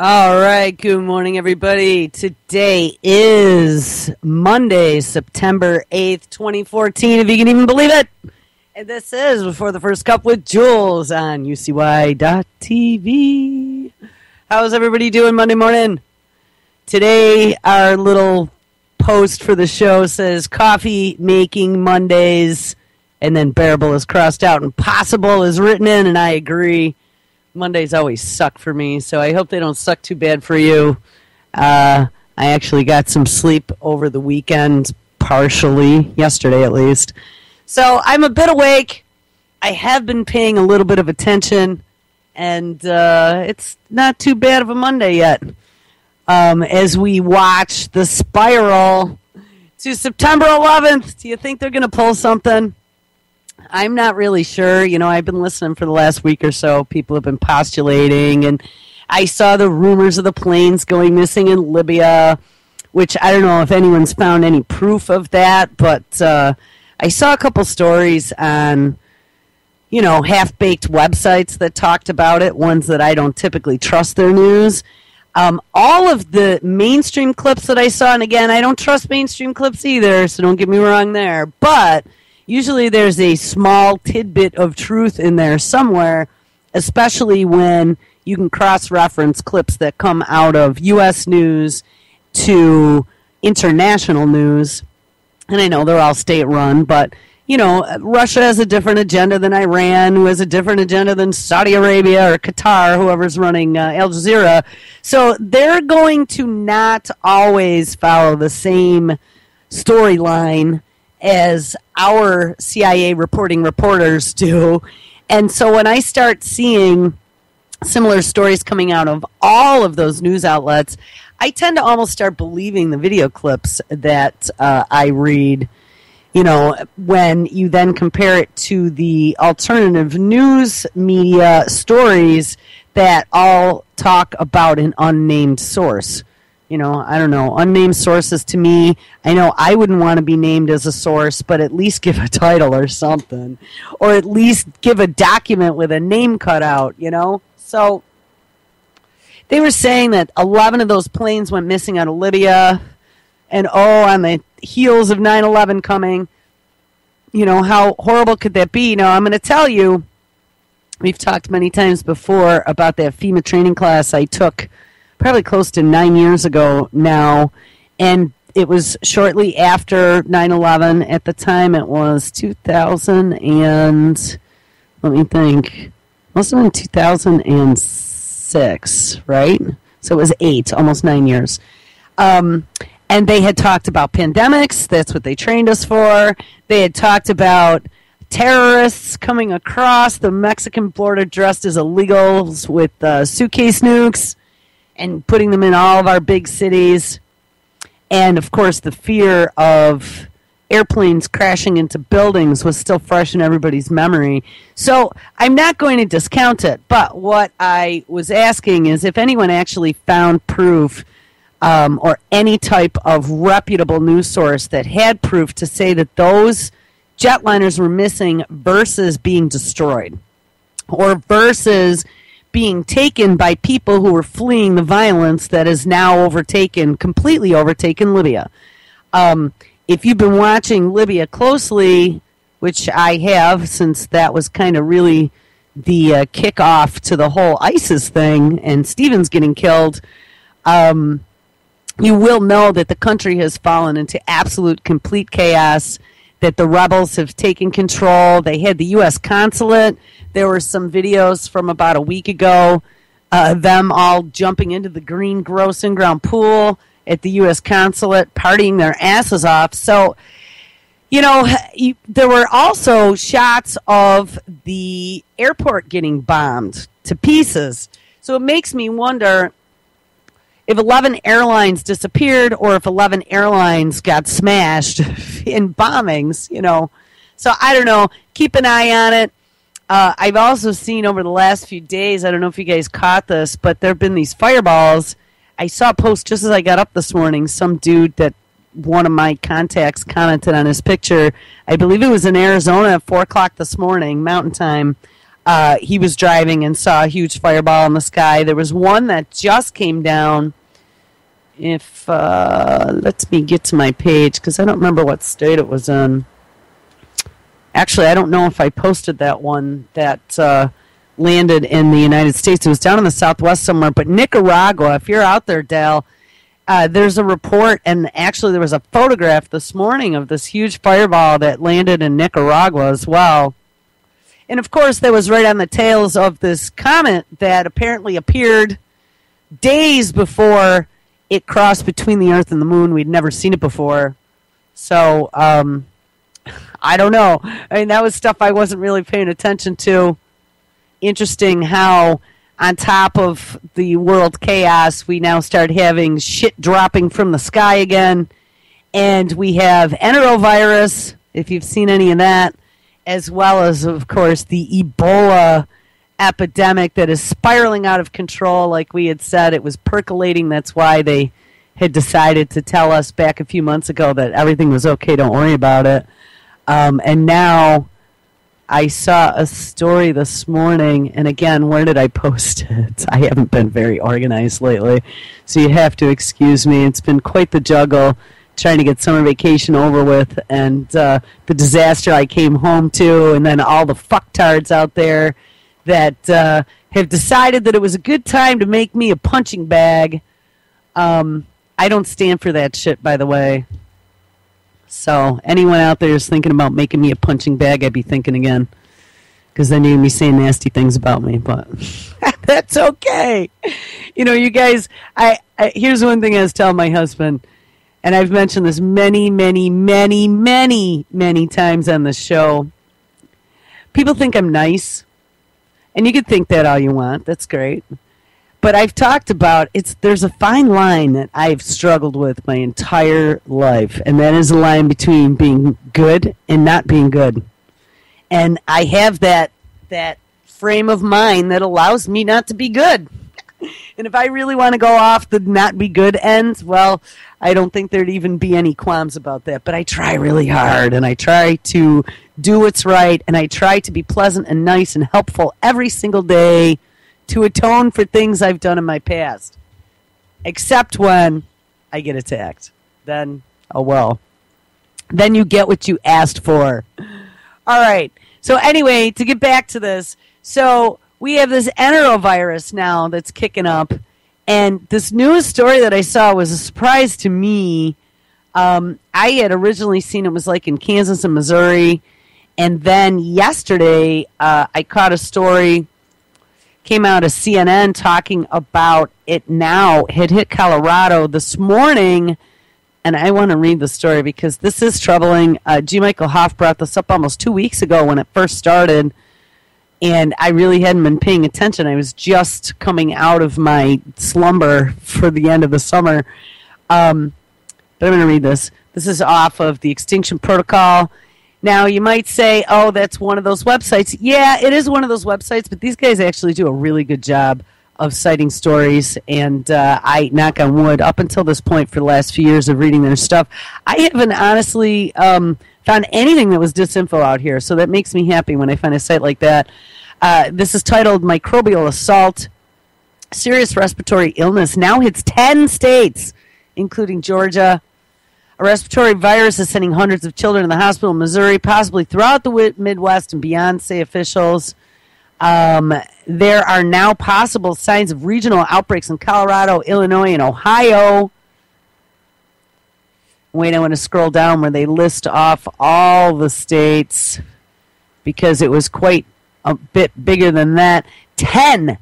All right, good morning, everybody. Today is Monday, September 8th, 2014, if you can even believe it. And this is Before the First Cup with Jules on UCY.TV. How's everybody doing Monday morning? Today, our little post for the show says coffee making Mondays, and then bearable is crossed out and possible is written in, and I agree. Mondays always suck for me, so I hope they don't suck too bad for you. I actually got some sleep over the weekend, partially, yesterday at least. So I'm a bit awake. I have been paying a little bit of attention, and it's not too bad of a Monday yet. As we watch the spiral to September 11th, do you think they're going to pull something? I'm not really sure. You know, I've been listening for the last week or so. People have been postulating, and I saw the rumors of the planes going missing in Libya, which I don't know if anyone's found any proof of that, but I saw a couple stories on, you know, half-baked websites that talked about it, ones that I don't typically trust their news. All of the mainstream clips that I saw, and again, I don't trust mainstream clips either, so don't get me wrong there, but usually there's a small tidbit of truth in there somewhere, especially when you can cross-reference clips that come out of U.S. news to international news. And I know they're all state-run, but, you know, Russia has a different agenda than Iran, who has a different agenda than Saudi Arabia or Qatar, whoever's running Al Jazeera. So they're going to not always follow the same storyline as our CIA reporting reporters do. And so when I start seeing similar stories coming out of all of those news outlets, I tend to almost start believing the video clips that I read. You know, when you then compare it to the alternative news media stories that all talk about an unnamed source. You know, I don't know, unnamed sources to me, I know I wouldn't want to be named as a source, but at least give a title or something. Or at least give a document with a name cut out, you know? So, they were saying that 11 of those planes went missing out of Libya, and on the heels of 9/11 coming, you know, how horrible could that be? Now, I'm going to tell you, we've talked many times before about that FEMA training class I took probably close to 9 years ago now, and it was shortly after 9/11. At the time, it was 2000 and, let me think, must have been 2006, right? So it was 8, almost 9 years. And they had talked about pandemics. That's what they trained us for. They had talked about terrorists coming across the Mexican border dressed as illegals with suitcase nukes and putting them in all of our big cities. And, of course, the fear of airplanes crashing into buildings was still fresh in everybody's memory. So I'm not going to discount it, but what I was asking is if anyone actually found proof or any type of reputable news source that had proof to say that those jetliners were missing versus being destroyed or versus being taken by people who were fleeing the violence that has now completely overtaken Libya. If you've been watching Libya closely, which I have since that was kind of really the kickoff to the whole ISIS thing and Stevens getting killed, you will know that the country has fallen into absolute complete chaos, that the rebels have taken control. They had the U.S. consulate. There were some videos from about a week ago, them all jumping into the green, gross in-ground pool at the U.S. consulate, partying their asses off. So, you know, there were also shots of the airport getting bombed to pieces. So it makes me wonder if 11 airlines disappeared or if 11 airlines got smashed in bombings, you know. So I don't know. Keep an eye on it. I've also seen over the last few days, I don't know if you guys caught this, but there have been these fireballs. I saw a post just as I got up this morning. Some dude that one of my contacts commented on his picture. I believe it was in Arizona at 4 o'clock this morning, Mountain Time. he was driving and saw a huge fireball in the sky. There was one that just came down. Let me get to my page, because I don't remember what state it was in. Actually, I don't know if I posted that one that landed in the United States. It was down in the Southwest somewhere. But Nicaragua, if you're out there, Dale, there's a report, and actually there was a photograph this morning of this huge fireball that landed in Nicaragua as well. And, of course, that was right on the tails of this comet that apparently appeared days before it crossed between the Earth and the Moon. We'd never seen it before. So, I don't know. I mean, that was stuff I wasn't really paying attention to. Interesting how, on top of the world chaos, we now start having shit dropping from the sky again. And we have enterovirus, if you've seen any of that, as well as, of course, the Ebola epidemic that is spiraling out of control. Like we had said, it was percolating. That's why they had decided to tell us back a few months ago that everything was okay, don't worry about it. And now I saw a story this morning, and again, where did I post it? I haven't been very organized lately, so you have to excuse me. It's been quite the juggle trying to get summer vacation over with, and the disaster I came home to, and then all the fucktards out there that have decided that it was a good time to make me a punching bag. I don't stand for that shit, by the way. So anyone out there is thinking about making me a punching bag, I'd be thinking again, because then you're going to be saying nasty things about me, but that's okay. You know, you guys, I here's one thing I was telling my husband, and I've mentioned this many, many, many, many, many times on the show. People think I'm nice, and you can think that all you want. That's great. But I've talked about there's a fine line that I've struggled with my entire life, and that is a line between being good and not being good. And I have that frame of mind that allows me not to be good. And if I really want to go off the not be good end, well, I don't think there'd even be any qualms about that. But I try really hard, and I try to do what's right, and I try to be pleasant and nice and helpful every single day to atone for things I've done in my past. Except when I get attacked. Then, oh well. Then you get what you asked for. All right. So anyway, to get back to this, so we have this enterovirus now that's kicking up, and this newest story that I saw was a surprise to me. I had originally seen it was like in Kansas and Missouri, and then yesterday I caught a story, came out of CNN talking about it now. It hit Colorado this morning, and I want to read the story because this is troubling. G. Michael Hoff brought this up almost 2 weeks ago when it first started, and I really hadn't been paying attention. I was just coming out of my slumber for the end of the summer. But I'm going to read this. This is off of the Extinction Protocol. Now, you might say, oh, that's one of those websites. Yeah, it is one of those websites, but these guys actually do a really good job of citing stories, and I, knock on wood, up until this point for the last few years of reading their stuff, I haven't honestly found anything that was disinfo out here, so that makes me happy when I find a site like that. This is titled Microbial Assault. Serious respiratory illness now hits 10 states, including Georgia. A respiratory virus is sending hundreds of children to the hospital in Missouri, possibly throughout the Midwest and beyond, say officials. There are now possible signs of regional outbreaks in Colorado, Illinois, and Ohio. Wait, I want to scroll down where they list off all the states because it was quite a bit bigger than that. 10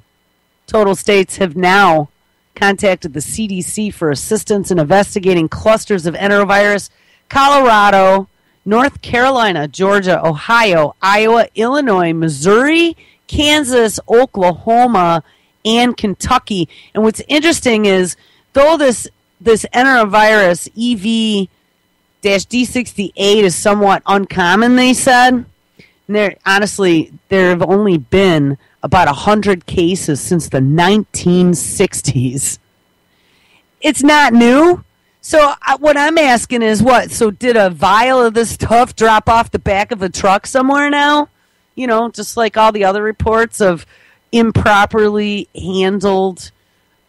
total states have now contacted the CDC for assistance in investigating clusters of enterovirus. Colorado, North Carolina, Georgia, Ohio, Iowa, Illinois, Missouri, Kansas, Oklahoma, and Kentucky. And what's interesting is, though this enterovirus, EV-D68, is somewhat uncommon, they said, and honestly, there have only been about 100 cases since the 1960s. It's not new. So what I'm asking is what? So did a vial of this stuff drop off the back of a truck somewhere now? just like all the other reports of improperly handled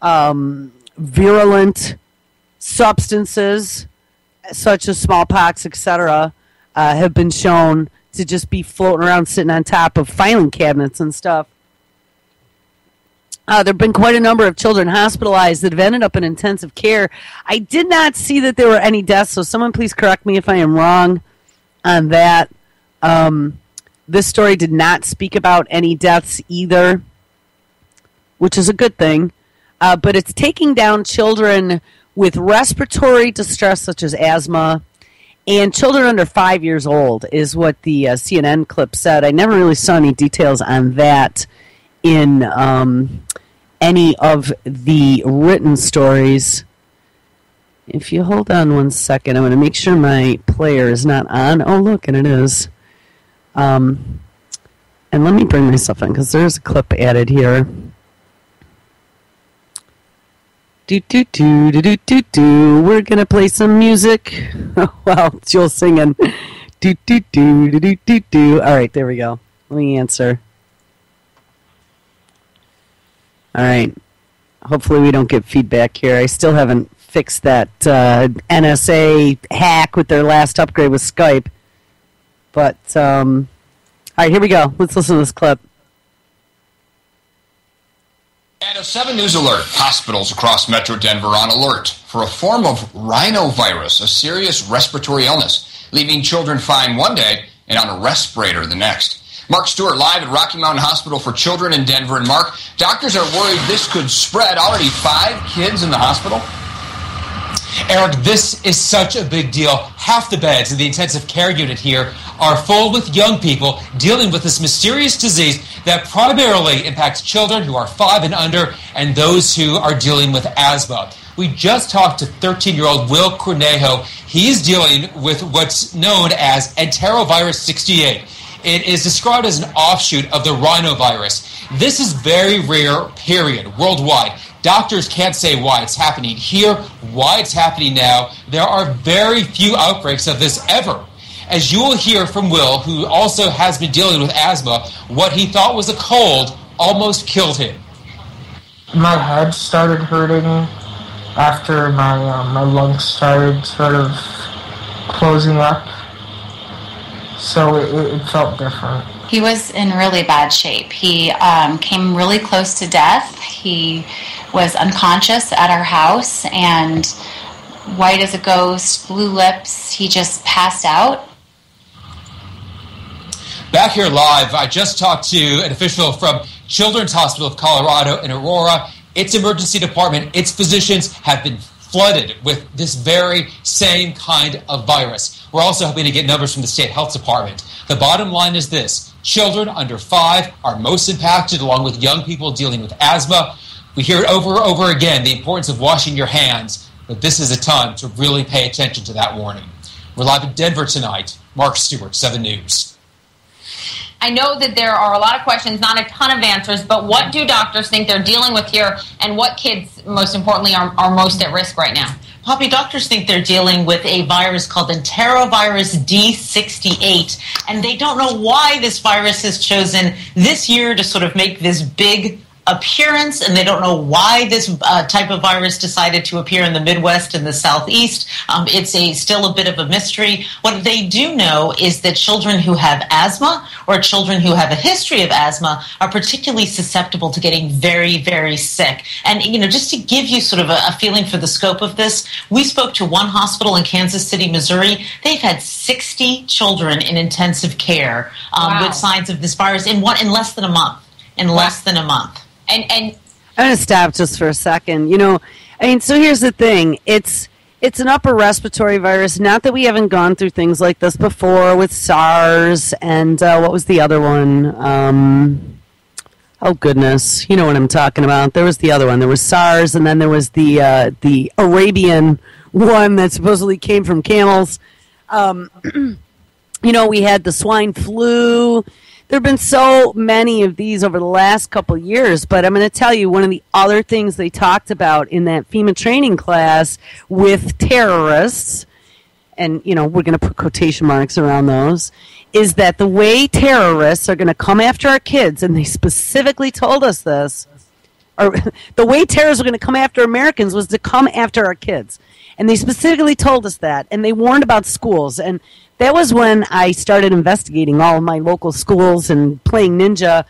virulent substances such as smallpox, etc., have been shown to just be floating around sitting on top of filing cabinets and stuff. There have been quite a number of children hospitalized that have ended up in intensive care. I did not see that there were any deaths, so someone please correct me if I am wrong on that. This story did not speak about any deaths either, which is a good thing. But it's taking down children with respiratory distress such as asthma and children under 5 years old is what the CNN clip said. I never really saw any details on that in any of the written stories. If you hold on one second, I'm going to make sure my player is not on. Oh, look, and it is. And let me bring myself in because there's a clip added here. Do do do do do do do. We're gonna play some music. Oh, wow, Jules singing. Do do do do do do do. All right, there we go. Let me answer. All right. Hopefully we don't get feedback here. I still haven't fixed that NSA hack with their last upgrade with Skype. But all right, here we go. Let's listen to this clip. And a 7 News alert. Hospitals across Metro Denver on alert for a form of rhinovirus, a serious respiratory illness, leaving children fine one day and on a respirator the next. Mark Stewart live at Rocky Mountain Hospital for Children in Denver. And Mark, doctors are worried this could spread. Already 5 kids in the hospital. Eric, this is such a big deal. Half the beds in the intensive care unit here are full with young people dealing with this mysterious disease that primarily impacts children who are 5 and under and those who are dealing with asthma. We just talked to 13-year-old Will Cornejo. He's dealing with what's known as enterovirus 68. It is described as an offshoot of the rhinovirus. This is very rare, period, worldwide. Doctors can't say why it's happening here, why it's happening now. There are very few outbreaks of this ever. As you will hear from Will, who also has been dealing with asthma, what he thought was a cold almost killed him. My head started hurting after my lungs started sort of closing up, so it felt different. He was in really bad shape. He came really close to death. He was unconscious at our house and white as a ghost, blue lips. He just passed out. Back here live, I just talked to an official from Children's Hospital of Colorado in Aurora. Its emergency department, its physicians have been flooded with this very same kind of virus. We're also hoping to get numbers from the state health department. The bottom line is this: children under 5 are most impacted, along with young people dealing with asthma. We hear it over and over again, the importance of washing your hands, but this is a time to really pay attention to that warning. We're live in Denver tonight. Mark Stewart, 7 News. I know that there are a lot of questions, not a ton of answers, but what do doctors think they're dealing with here, and what kids, most importantly, are most at risk right now? Poppy, doctors think they're dealing with a virus called enterovirus D68, and they don't know why this virus has chosen this year to sort of make this big appearance, and they don't know why this type of virus decided to appear in the Midwest and the Southeast. It's still a bit of a mystery. What they do know is that children who have asthma or children who have a history of asthma are particularly susceptible to getting very, very sick. And, just to give you sort of a feeling for the scope of this, we spoke to one hospital in Kansas City, Missouri. They've had 60 children in intensive care with signs of this virus in less than a month. Less than a month. And I'm going to stop just for a second. So here's the thing. It's an upper respiratory virus. Not that we haven't gone through things like this before with SARS and what was the other one? Oh, goodness. You know what I'm talking about. There was the other one. There was SARS, and then there was the Arabian one that supposedly came from camels. We had the swine flu. There have been so many of these over the last couple of years, but I'm going to tell you one of the other things they talked about in that FEMA training class with terrorists and, we're going to put quotation marks around those, is that the way terrorists are going to come after our kids, and they specifically told us this, or the way terrorists are going to come after Americans was to come after our kids. And they specifically told us that, and they warned about schools. And that was when I started investigating all of my local schools and playing ninja.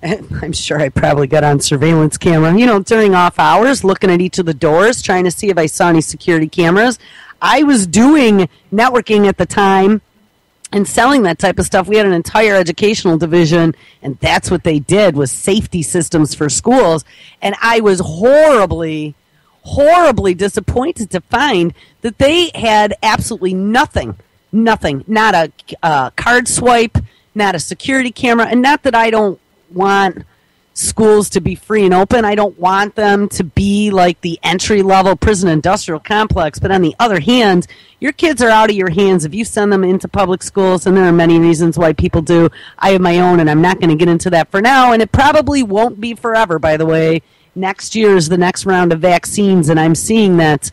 I'm sure I probably got on surveillance camera, during off hours, looking at each of the doors, trying to see if I saw any security cameras. I was doing networking at the time and selling that type of stuff. We had an entire educational division, and that's what they did, was safety systems for schools. And I was horribly disappointed to find that they had absolutely nothing, not a card swipe, not a security camera. And not that I don't want schools to be free and open. I don't want them to be like the entry-level prison industrial complex. But on the other hand, your kids are out of your hands if you send them into public schools, and there are many reasons why people do. I have my own, and I'm not going to get into that for now, and it probably won't be forever, by the way. Next year is the next round of vaccines, and I'm seeing that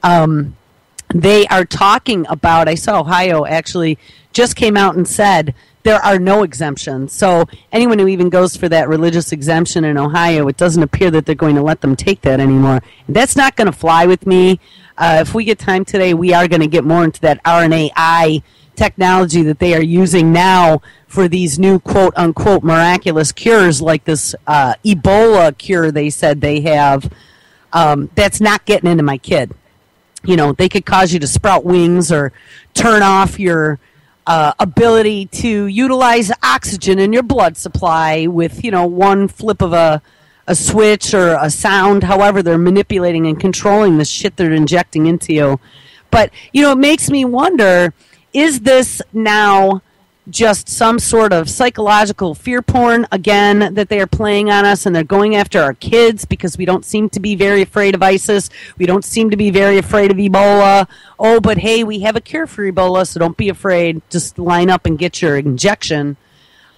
they are talking about, I saw Ohio actually just came out and said there are no exemptions. So anyone who even goes for that religious exemption in Ohio, it doesn't appear that they're going to let them take that anymore. That's not going to fly with me. If we get time today, we are going to get more into that RNAi technology that they are using now for these new quote-unquote miraculous cures, like this Ebola cure they said they have. That's not getting into my kid. They could cause you to sprout wings or turn off your ability to utilize oxygen in your blood supply with, one flip of a switch or a sound, however they're manipulating and controlling the shit they're injecting into you. But, it makes me wonder, is this now just some sort of psychological fear porn, again, that they are playing on us, and they're going after our kids because we don't seem to be very afraid of ISIS. We don't seem to be very afraid of Ebola. Oh, but hey, we have a cure for Ebola, so don't be afraid. Just line up and get your injection.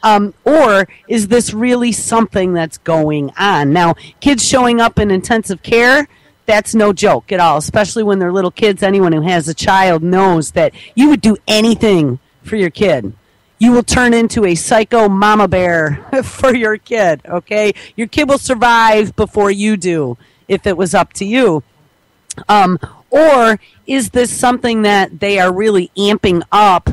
Or is this really something that's going on? Now, kids showing up in intensive care, that's no joke at all, especially when they're little kids. Anyone who has a child knows that you would do anything for your kid. You will turn into a psycho mama bear for your kid, okay? Your kid will survive before you do, if it was up to you. Or is this something that they are really amping up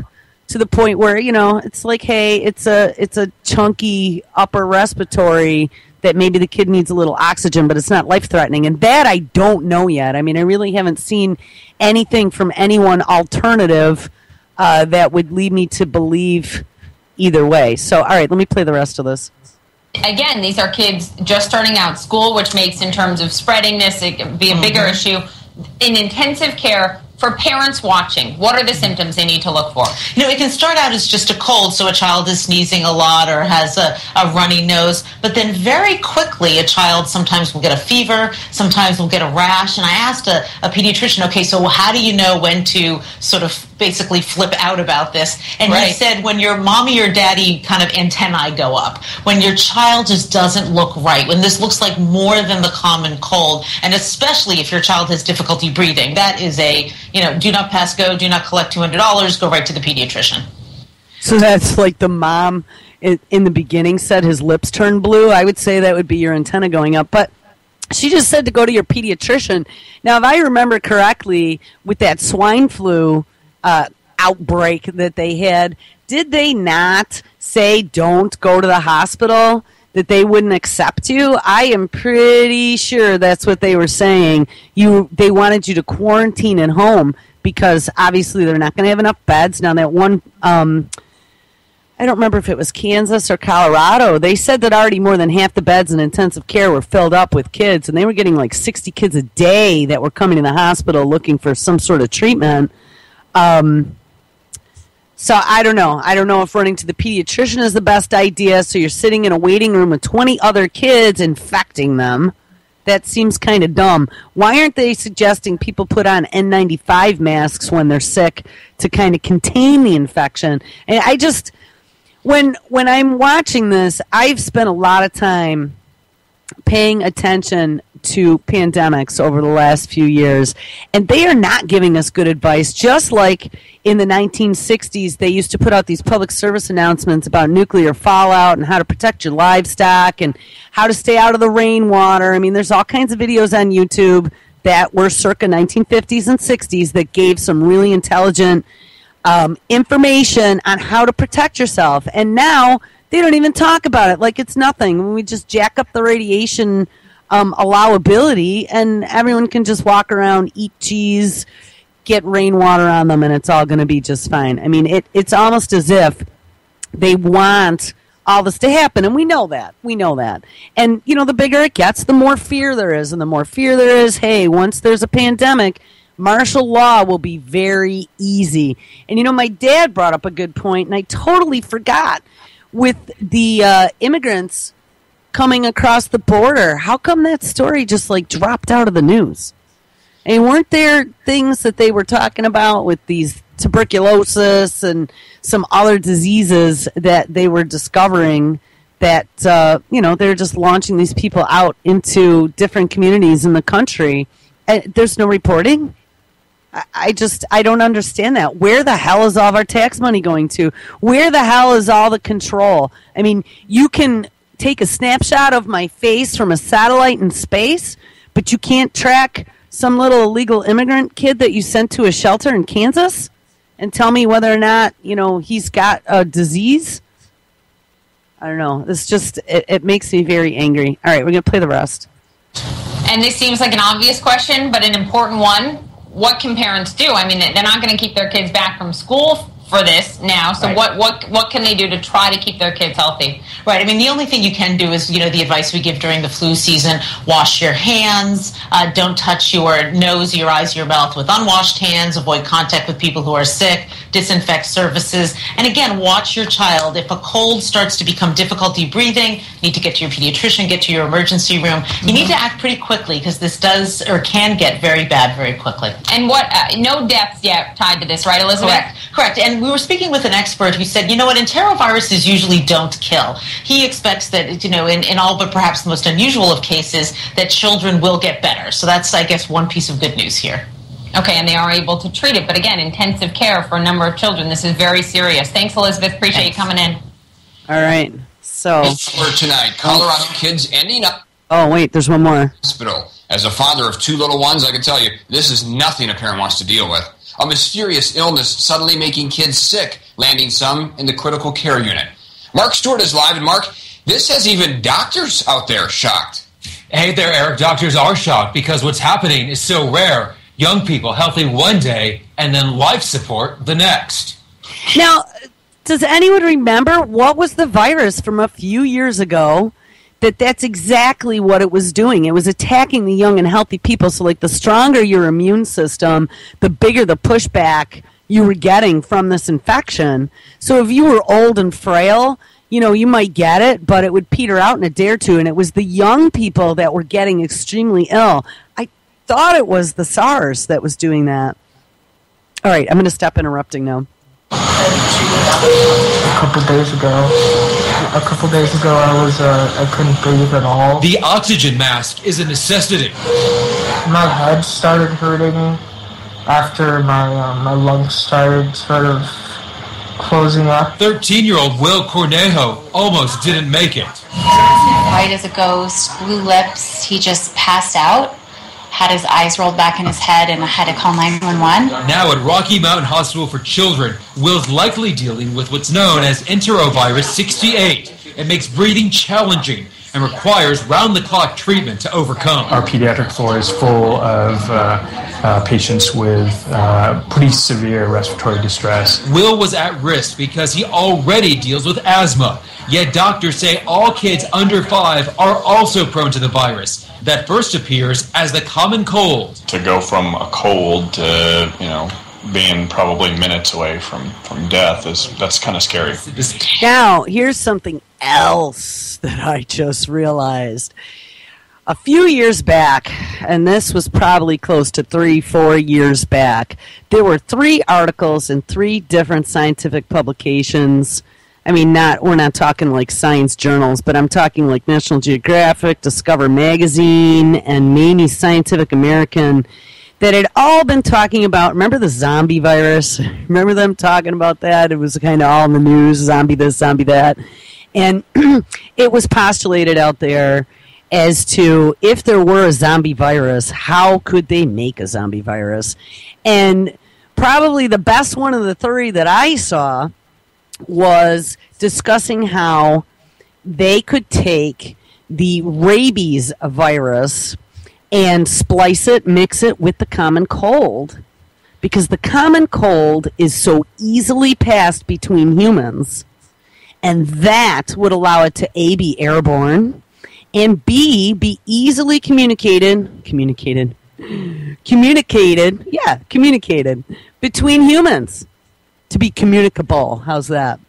to the point where, it's like, hey, it's a chunky upper respiratory that maybe the kid needs a little oxygen, but it's not life-threatening. And that I don't know yet. I mean, I really haven't seen anything from anyone alternative that would lead me to believe either way. So, all right, let me play the rest of this. Again, these are kids just starting out school, which makes, in terms of spreading this, it could be a bigger issue. In intensive care, for parents watching, what are the symptoms they need to look for? It can start out as just a cold, so a child is sneezing a lot or has a runny nose, but then very quickly a child sometimes will get a fever, sometimes will get a rash, and I asked a pediatrician, okay, so how do you know when to sort of basically flip out about this? And he said when your mommy or daddy kind of antennae go up, when your child just doesn't look right, when this looks like more than the common cold, and especially if your child has difficulty breathing, that is a do not pass go, do not collect $200, go right to the pediatrician. So that's like the mom in the beginning said his lips turned blue. I would say that would be your antenna going up. But she just said to go to your pediatrician. Now, if I remember correctly, with that swine flu outbreak that they had, did they not say don't go to the hospital? That they wouldn't accept you? I am pretty sure that's what they were saying. They wanted you to quarantine at home because obviously they're not going to have enough beds. Now that one, I don't remember if it was Kansas or Colorado, they said that already more than half the beds in intensive care were filled up with kids, and they were getting like 60 kids a day that were coming to the hospital looking for some sort of treatment. So I don't know. I don't know if running to the pediatrician is the best idea. So you're sitting in a waiting room with 20 other kids infecting them. That seems kind of dumb. Why aren't they suggesting people put on N95 masks when they're sick to kind of contain the infection? And I just, when I'm watching this, I've spent a lot of time paying attention to pandemics over the last few years, and they are not giving us good advice. Just like in the 1960s, they used to put out these public service announcements about nuclear fallout and how to protect your livestock and how to stay out of the rainwater. I mean, there's all kinds of videos on YouTube that were circa 1950s and 60s that gave some really intelligent information on how to protect yourself. And now they don't even talk about it like it's nothing. We just jack up the radiation allowability, and everyone can just walk around, eat cheese, get rainwater on them, and it's all going to be just fine. I mean, it's almost as if they want all this to happen, and we know that. And, the bigger it gets, the more fear there is, and the more fear there is, hey, once there's a pandemic, martial law will be very easy. And, my dad brought up a good point, and I totally forgot. With the immigrants coming across the border, how come that story just dropped out of the news? And weren't there things that they were talking about with these tuberculosis and some other diseases that they were discovering that, they're just launching these people out into different communities in the country? And there's no reporting? I don't understand that. Where the hell is all of our tax money going to? Where the hell is all the control? I mean, you can take a snapshot of my face from a satellite in space, but you can't track some little illegal immigrant kid that you sent to a shelter in Kansas and tell me whether or not, he's got a disease? I don't know. It's just, it makes me very angry. All right, we're going to play the rest. And this seems like an obvious question, but an important one. What can parents do? I mean, they're not going to keep their kids back from school for this now. So right. what can they do to try to keep their kids healthy? Right. I mean, the only thing you can do is, the advice we give during the flu season: wash your hands, don't touch your nose, your eyes, your mouth with unwashed hands, avoid contact with people who are sick, disinfect surfaces. And again, watch your child. If a cold starts to become difficulty breathing, you need to get to your pediatrician, get to your emergency room. You need to act pretty quickly, because this does or can get very bad very quickly. And no deaths yet tied to this, right, Elizabeth? Correct. And we were speaking with an expert who said, enteroviruses usually don't kill. He expects that, in all but perhaps the most unusual of cases, that children will get better. So that's, I guess, one piece of good news here. Okay, and they are able to treat it. But again, intensive care for a number of children. This is very serious. Thanks, Elizabeth. Appreciate you coming in. All right. So for tonight, Colorado kids ending up. Oh, wait, there's one more. Hospital. As a father of two little ones, I can tell you, this is nothing a parent wants to deal with. A mysterious illness suddenly making kids sick, landing some in the critical care unit. Mark Stewart is live, and Mark, this has even doctors out there shocked. Hey there, Eric. Doctors are shocked because what's happening is so rare. Young people healthy one day and then life support the next. Now, does anyone remember what was the virus from a few years ago? That's exactly what it was doing. It was attacking the young and healthy people. So, the stronger your immune system, the bigger the pushback you were getting from this infection. So if you were old and frail, you might get it, but it would peter out in a day or two. And it was the young people that were getting extremely ill. I thought it was the SARS that was doing that. All right, I'm going to stop interrupting now. A couple days ago, I couldn't breathe at all. The oxygen mask is a necessity. My head started hurting after my lungs started sort of closing up. 13-year-old Will Cornejo almost didn't make it. White as a ghost, blue lips. He just passed out, had his eyes rolled back in his head, and had to call 911. Now at Rocky Mountain Hospital for Children, Will's likely dealing with what's known as enterovirus 68. It makes breathing challenging and requires round-the-clock treatment to overcome. Our pediatric floor is full of patients with pretty severe respiratory distress. Will was at risk because he already deals with asthma. Yet doctors say all kids under 5 are also prone to the virus that first appears as the common cold. To go from a cold to, being probably minutes away from death, that's kind of scary. Now, here's something else that I just realized. A few years back, and this was probably close to 3-4 years back, there were 3 articles in 3 different scientific publications. I mean, we're not talking like science journals, but I'm talking like National Geographic, Discover Magazine, and maybe Scientific American, that had all been talking about, remember the zombie virus? Remember them talking about that? It was kind of all in the news, zombie this, zombie that. And it was postulated out there as to if there were a zombie virus, how could they make a zombie virus? And probably the best one of the three that I saw was discussing how they could take the rabies virus and splice it, mix it with the common cold. Because the common cold is so easily passed between humans, and that would allow it to A, be airborne, and B, be easily communicated between humans. To be communicable, how's that?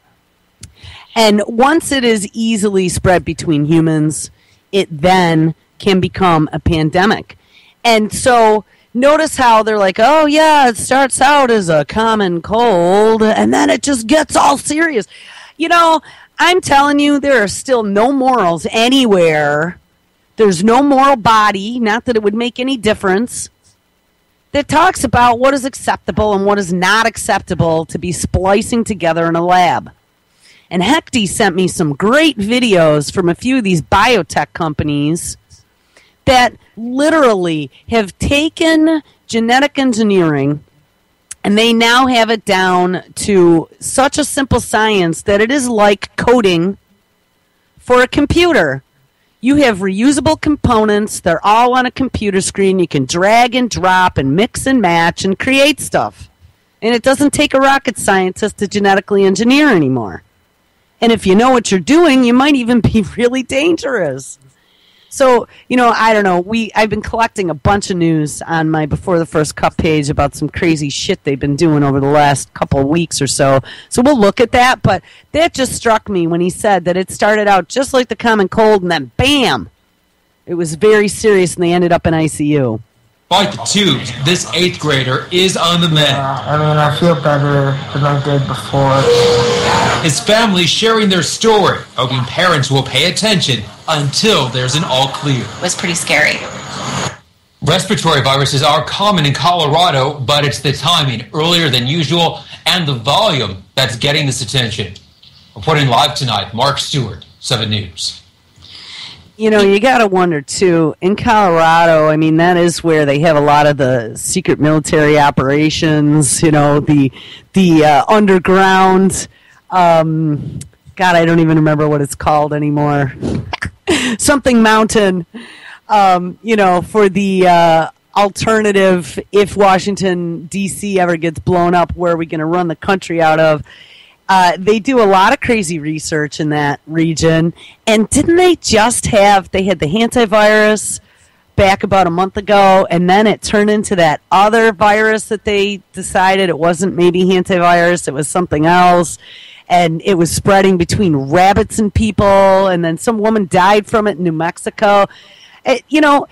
And once it is easily spread between humans, it then can become a pandemic. And so notice how they're like, oh yeah, it starts out as a common cold, and then it just gets all serious. You know, I'm telling you, there are still no morals anywhere. There's no moral body, not that it would make any difference, that talks about what is acceptable and what is not acceptable to be splicing together in a lab. And Hecty sent me some great videos from a few of these biotech companies that literally have taken genetic engineering and they now have it down to such a simple science that it is like coding for a computer. You have reusable components. They're all on a computer screen. You can drag and drop and mix and match and create stuff. And it doesn't take a rocket scientist to genetically engineer anymore. And if you know what you're doing, you might even be really dangerous. So, you know, I don't know. I've been collecting a bunch of news on my Before the First Cup page about some crazy shit they've been doing over the last couple of weeks or so. So we'll look at that. But that just struck me when he said that it started out just like the common cold, and then bam, it was very serious, and they ended up in ICU. Bite the tubes. This 8th grader is on the mend. I mean, I feel better than I did before. His family sharing their story, hoping parents will pay attention until there's an all clear. It was pretty scary. Respiratory viruses are common in Colorado, but it's the timing, earlier than usual, and the volume that's getting this attention. Reporting live tonight, Mark Stewart, 7 News. You know, you got to wonder, too, in Colorado, I mean, that is where they have a lot of the secret military operations, you know, the underground, God, I don't even remember what it's called anymore. Something mountain, you know, for the alternative, if Washington, D.C. ever gets blown up, where are we going to run the country out of? They do a lot of crazy research in that region. And didn't they just had the hantavirus back about a month ago, and then it turned into that other virus that they decided it wasn't maybe hantavirus, it was something else. And it was spreading between rabbits and people, and then some woman died from it in New Mexico. You know,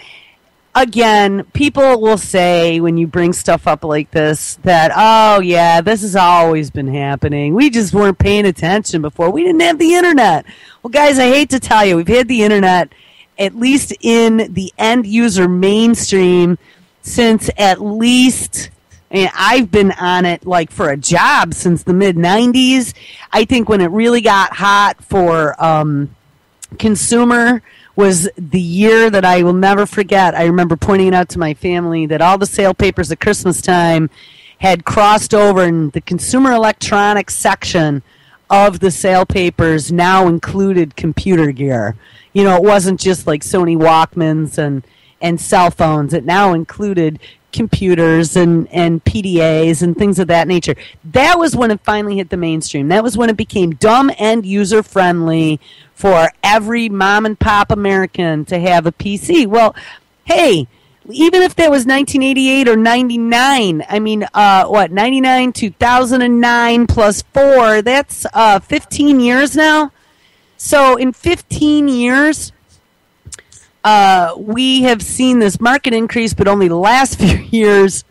again, people will say when you bring stuff up like this that, oh, yeah, this has always been happening. We just weren't paying attention before. We didn't have the Internet. Well, guys, I hate to tell you, we've had the Internet, at least in the end-user mainstream, since at least... And I've been on it like for a job since the mid-'90s. I think when it really got hot for consumer was the year that I will never forget. I remember pointing it out to my family that all the sale papers at Christmas time had crossed over, and the consumer electronics section of the sale papers now included computer gear. You know, it wasn't just like Sony Walkmans and cell phones. It now included computers and PDAs and things of that nature. That was when it finally hit the mainstream. That was when it became dumb and user-friendly for every mom and pop American to have a PC. Well, hey, even if that was 1988 or 99, I mean, 99, 2009 plus 4, that's 15 years now. So in 15 years... we have seen this market increase, but only the last few years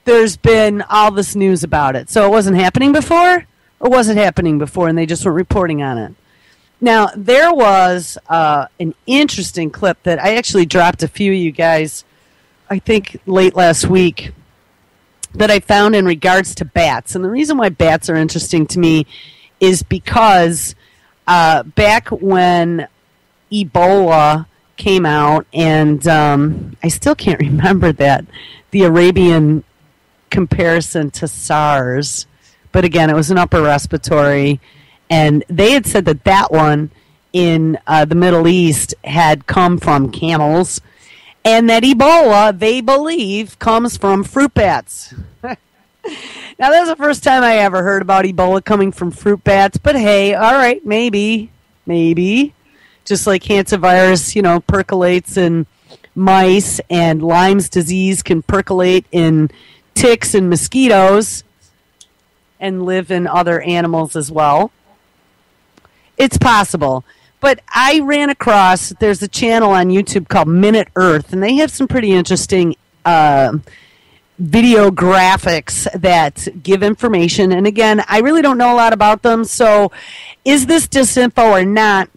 there's been all this news about it. So it wasn't happening before? Or was it happening before and they just weren't reporting on it? Now, there was an interesting clip that I actually dropped a few of you guys, I think late last week, that I found in regards to bats. And the reason why bats are interesting to me is because back when Ebola came out, and I still can't remember the Arabian comparison to SARS, but again, it was an upper respiratory, and they had said that one in the Middle East had come from camels, and that Ebola, they believe, comes from fruit bats. Now, that's the first time I ever heard about Ebola coming from fruit bats, but hey, all right, maybe. Just like hantavirus, percolates in mice, and Lyme's disease can percolate in ticks and mosquitoes and live in other animals as well. It's possible. But I ran across, there's a channel on YouTube called Minute Earth, and they have some pretty interesting video graphics that give information. And again, I really don't know a lot about them, so is this disinfo or not?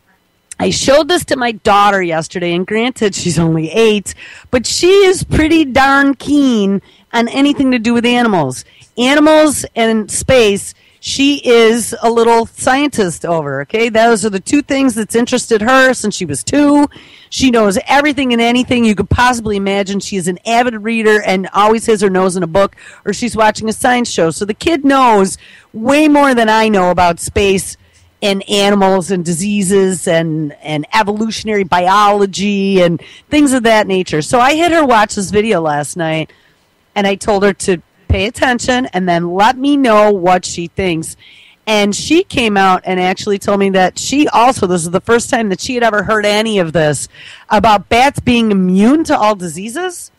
I showed this to my daughter yesterday, and granted, she's only 8, but she is pretty darn keen on anything to do with animals. Animals and space, she is a little scientist over, okay? Those are the two things that's interested her since she was 2. She knows everything and anything you could possibly imagine. She is an avid reader and always has her nose in a book, or she's watching a science show. So the kid knows way more than I know about space and animals and diseases and evolutionary biology and things of that nature. So I had her watch this video last night, and I told her to pay attention and then let me know what she thinks. And she came out and actually told me that she also, this is the first time that she had ever heard any of this, about bats being immune to all diseases.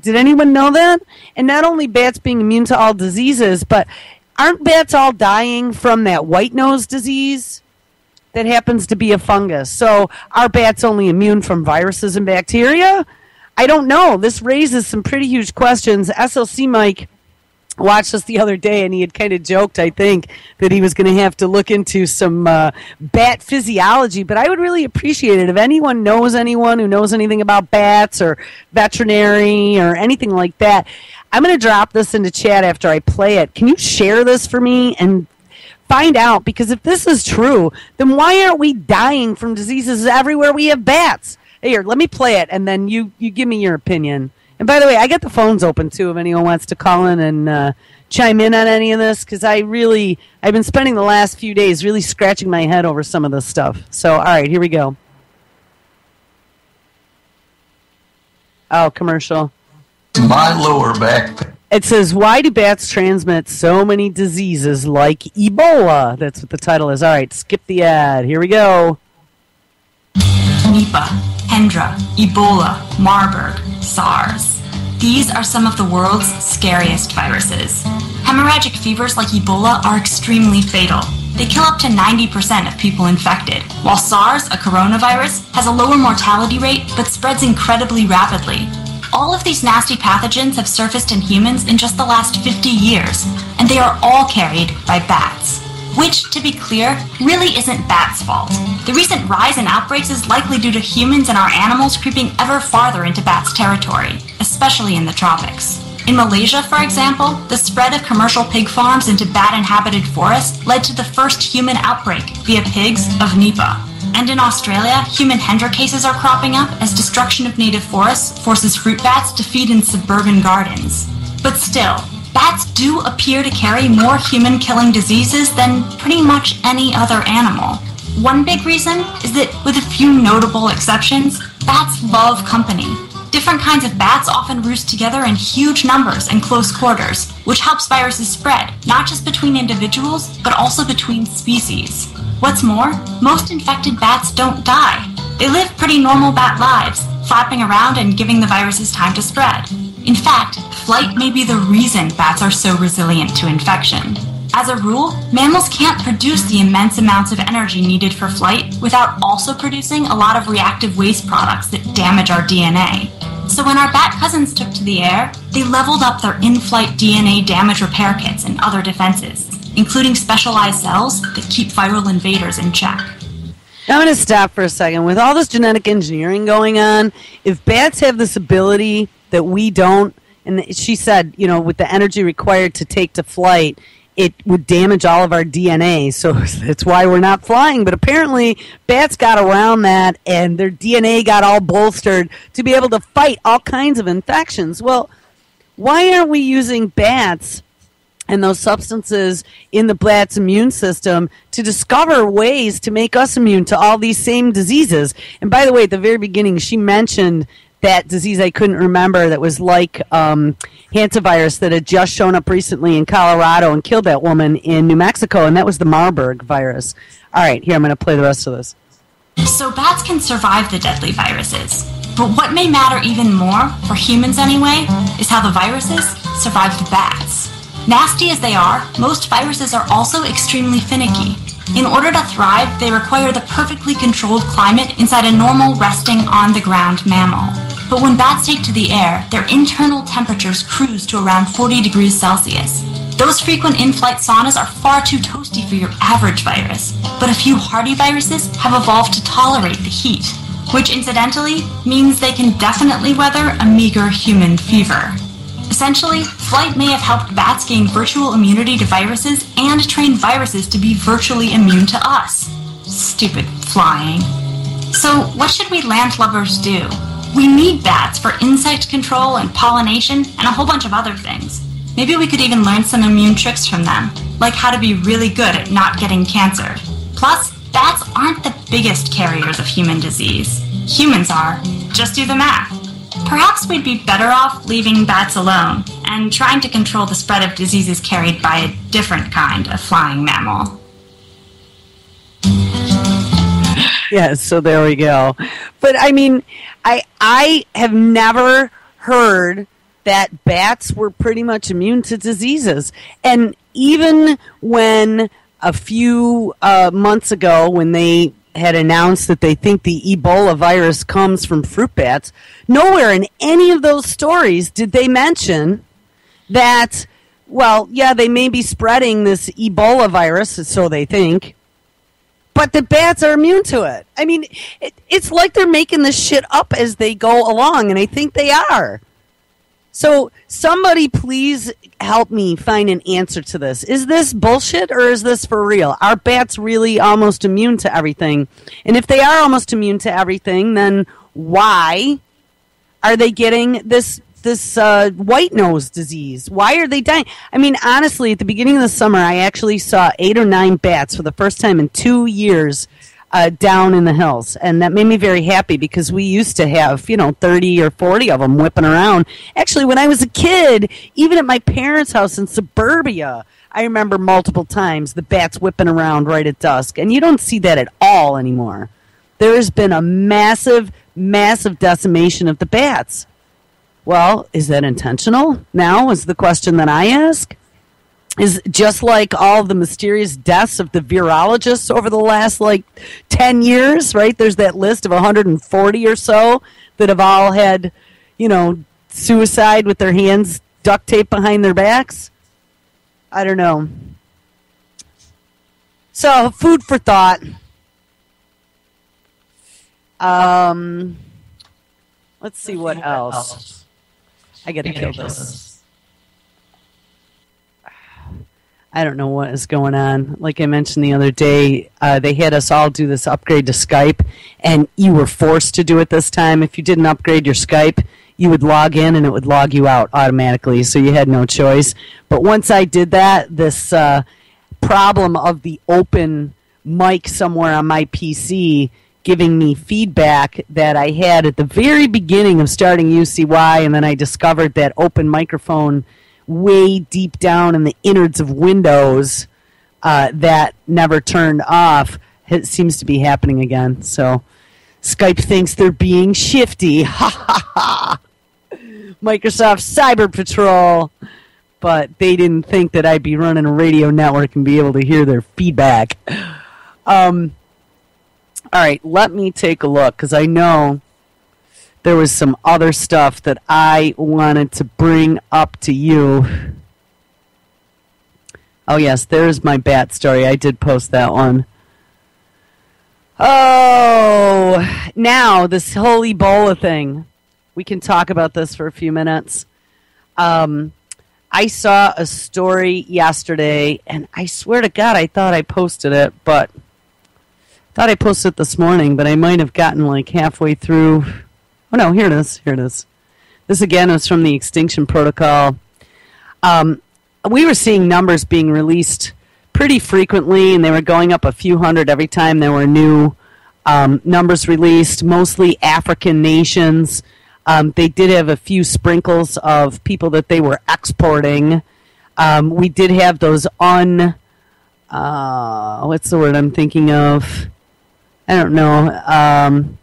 Did anyone know that? And not only bats being immune to all diseases, but aren't bats all dying from that white nose disease that happens to be a fungus? So are bats only immune from viruses and bacteria? I don't know. This raises some pretty huge questions. SLC Mike watched this the other day, and he had kind of joked, I think, that he was going to have to look into some bat physiology. But I would really appreciate it if anyone who knows anything about bats or veterinary or anything like that. I'm going to drop this into chat after I play it. Can you share this for me and find out? Because if this is true, then why aren't we dying from diseases everywhere we have bats? Here, let me play it, and then you give me your opinion. And by the way, I got the phones open, too, if anyone wants to call in and chime in on any of this, because I've been spending the last few days really scratching my head over some of this stuff. So, all right, here we go. Oh, commercial. My lower back. It says, why do bats transmit so many diseases like Ebola? That's what the title is. All right, skip the ad. Here we go. Nipah, Hendra, Ebola, Marburg, SARS. These are some of the world's scariest viruses. Hemorrhagic fevers like Ebola are extremely fatal. They kill up to 90% of people infected, while SARS, a coronavirus, has a lower mortality rate but spreads incredibly rapidly. All of these nasty pathogens have surfaced in humans in just the last 50 years, and they are all carried by bats. Which, to be clear, really isn't bats' fault. The recent rise in outbreaks is likely due to humans and our animals creeping ever farther into bats' territory, especially in the tropics. In Malaysia, for example, the spread of commercial pig farms into bat-inhabited forests led to the first human outbreak via pigs of Nipah. And in Australia, human Hendra cases are cropping up as destruction of native forests forces fruit bats to feed in suburban gardens. But still, bats do appear to carry more human-killing diseases than pretty much any other animal. One big reason is that, with a few notable exceptions, bats love company. Different kinds of bats often roost together in huge numbers and close quarters, which helps viruses spread, not just between individuals, but also between species. What's more, most infected bats don't die. They live pretty normal bat lives, flapping around and giving the viruses time to spread. In fact, flight may be the reason bats are so resilient to infection. As a rule, mammals can't produce the immense amounts of energy needed for flight without also producing a lot of reactive waste products that damage our DNA. So when our bat cousins took to the air, they leveled up their in-flight DNA damage repair kits and other defenses. including specialized cells that keep viral invaders in check. Now I'm going to stop for a second. With all this genetic engineering going on, if bats have this ability that we don't, and she said, with the energy required to take to flight, it would damage all of our DNA, so that's why we're not flying. But apparently, bats got around that, and their DNA got all bolstered to be able to fight all kinds of infections. Well, why aren't we using bats and those substances in the bat's immune system to discover ways to make us immune to all these same diseases? And by the way, at the very beginning, she mentioned that disease I couldn't remember that was like hantavirus that had just shown up recently in Colorado and killed that woman in New Mexico, and that was the Marburg virus. All right, here, I'm going to play the rest of this. So bats can survive the deadly viruses. But what may matter even more, for humans anyway, is how the viruses survive the bats. Nasty as they are, most viruses are also extremely finicky. In order to thrive, they require the perfectly controlled climate inside a normal resting on-the-ground mammal. But when bats take to the air, their internal temperatures cruise to around 40 degrees Celsius. Those frequent in-flight saunas are far too toasty for your average virus, but a few hardy viruses have evolved to tolerate the heat, which incidentally means they can definitely weather a meager human fever. Essentially, flight may have helped bats gain virtual immunity to viruses and train viruses to be virtually immune to us. Stupid flying. So what should we land lovers do? We need bats for insect control and pollination and a whole bunch of other things. Maybe we could even learn some immune tricks from them, like how to be really good at not getting cancer. Plus, bats aren't the biggest carriers of human disease. Humans are. Just do the math. Perhaps we'd be better off leaving bats alone and trying to control the spread of diseases carried by a different kind of flying mammal. Yeah, so there we go. But I mean, I have never heard that bats were pretty much immune to diseases. And even when a few months ago, when they had announced that they think the Ebola virus comes from fruit bats, nowhere in any of those stories did they mention that, well, yeah, they may be spreading this Ebola virus, so they think, but the bats are immune to it. I mean, it's like they're making this shit up as they go along, and I think they are. So somebody please help me find an answer to this. Is this bullshit or is this for real? Are bats really almost immune to everything? And if they are almost immune to everything, then why are they getting this white nose disease? Why are they dying? I mean, honestly, at the beginning of the summer, I actually saw 8 or 9 bats for the first time in 2 years down in the hills. And that made me very happy because we used to have, 30 or 40 of them whipping around. Actually, when I was a kid, even at my parents' house in suburbia, I remember multiple times the bats whipping around right at dusk. And you don't see that at all anymore. There has been a massive, massive decimation of the bats. Well, is that intentional? Now is the question that I ask. Is just like all the mysterious deaths of the virologists over the last 10 years, right? There's that list of 140 or so that have all had, suicide with their hands duct taped behind their backs. I don't know. So, food for thought. Let's see what else. I gotta kill this. I don't know what is going on. Like I mentioned the other day, they had us all do this upgrade to Skype, and you were forced to do it this time. If you didn't upgrade your Skype, you would log in and it would log you out automatically, so you had no choice. But once I did that, this problem of the open mic somewhere on my PC giving me feedback that I had at the very beginning of starting UCY, and then I discovered that open microphone way deep down in the innards of Windows that never turned off. It seems to be happening again. So Skype thinks they're being shifty. Ha ha ha! Microsoft Cyber Patrol. But they didn't think that I'd be running a radio network and be able to hear their feedback. All right, let me take a look, because I know there was some other stuff that I wanted to bring up to you. Oh, yes, there's my bat story. I did post that one. Oh, now this whole Ebola thing. We can talk about this for a few minutes. I saw a story yesterday, and I swear to God, I thought I posted it, but I thought I posted it this morning, but I might have gotten like halfway through. Oh, no, here it is. Here it is. This, again, was from the Extinction Protocol. We were seeing numbers being released pretty frequently, and they were going up a few hundred every time there were new numbers released, mostly African nations. They did have a few sprinkles of people that they were exporting. We did have those what's the word I'm thinking of? I don't know.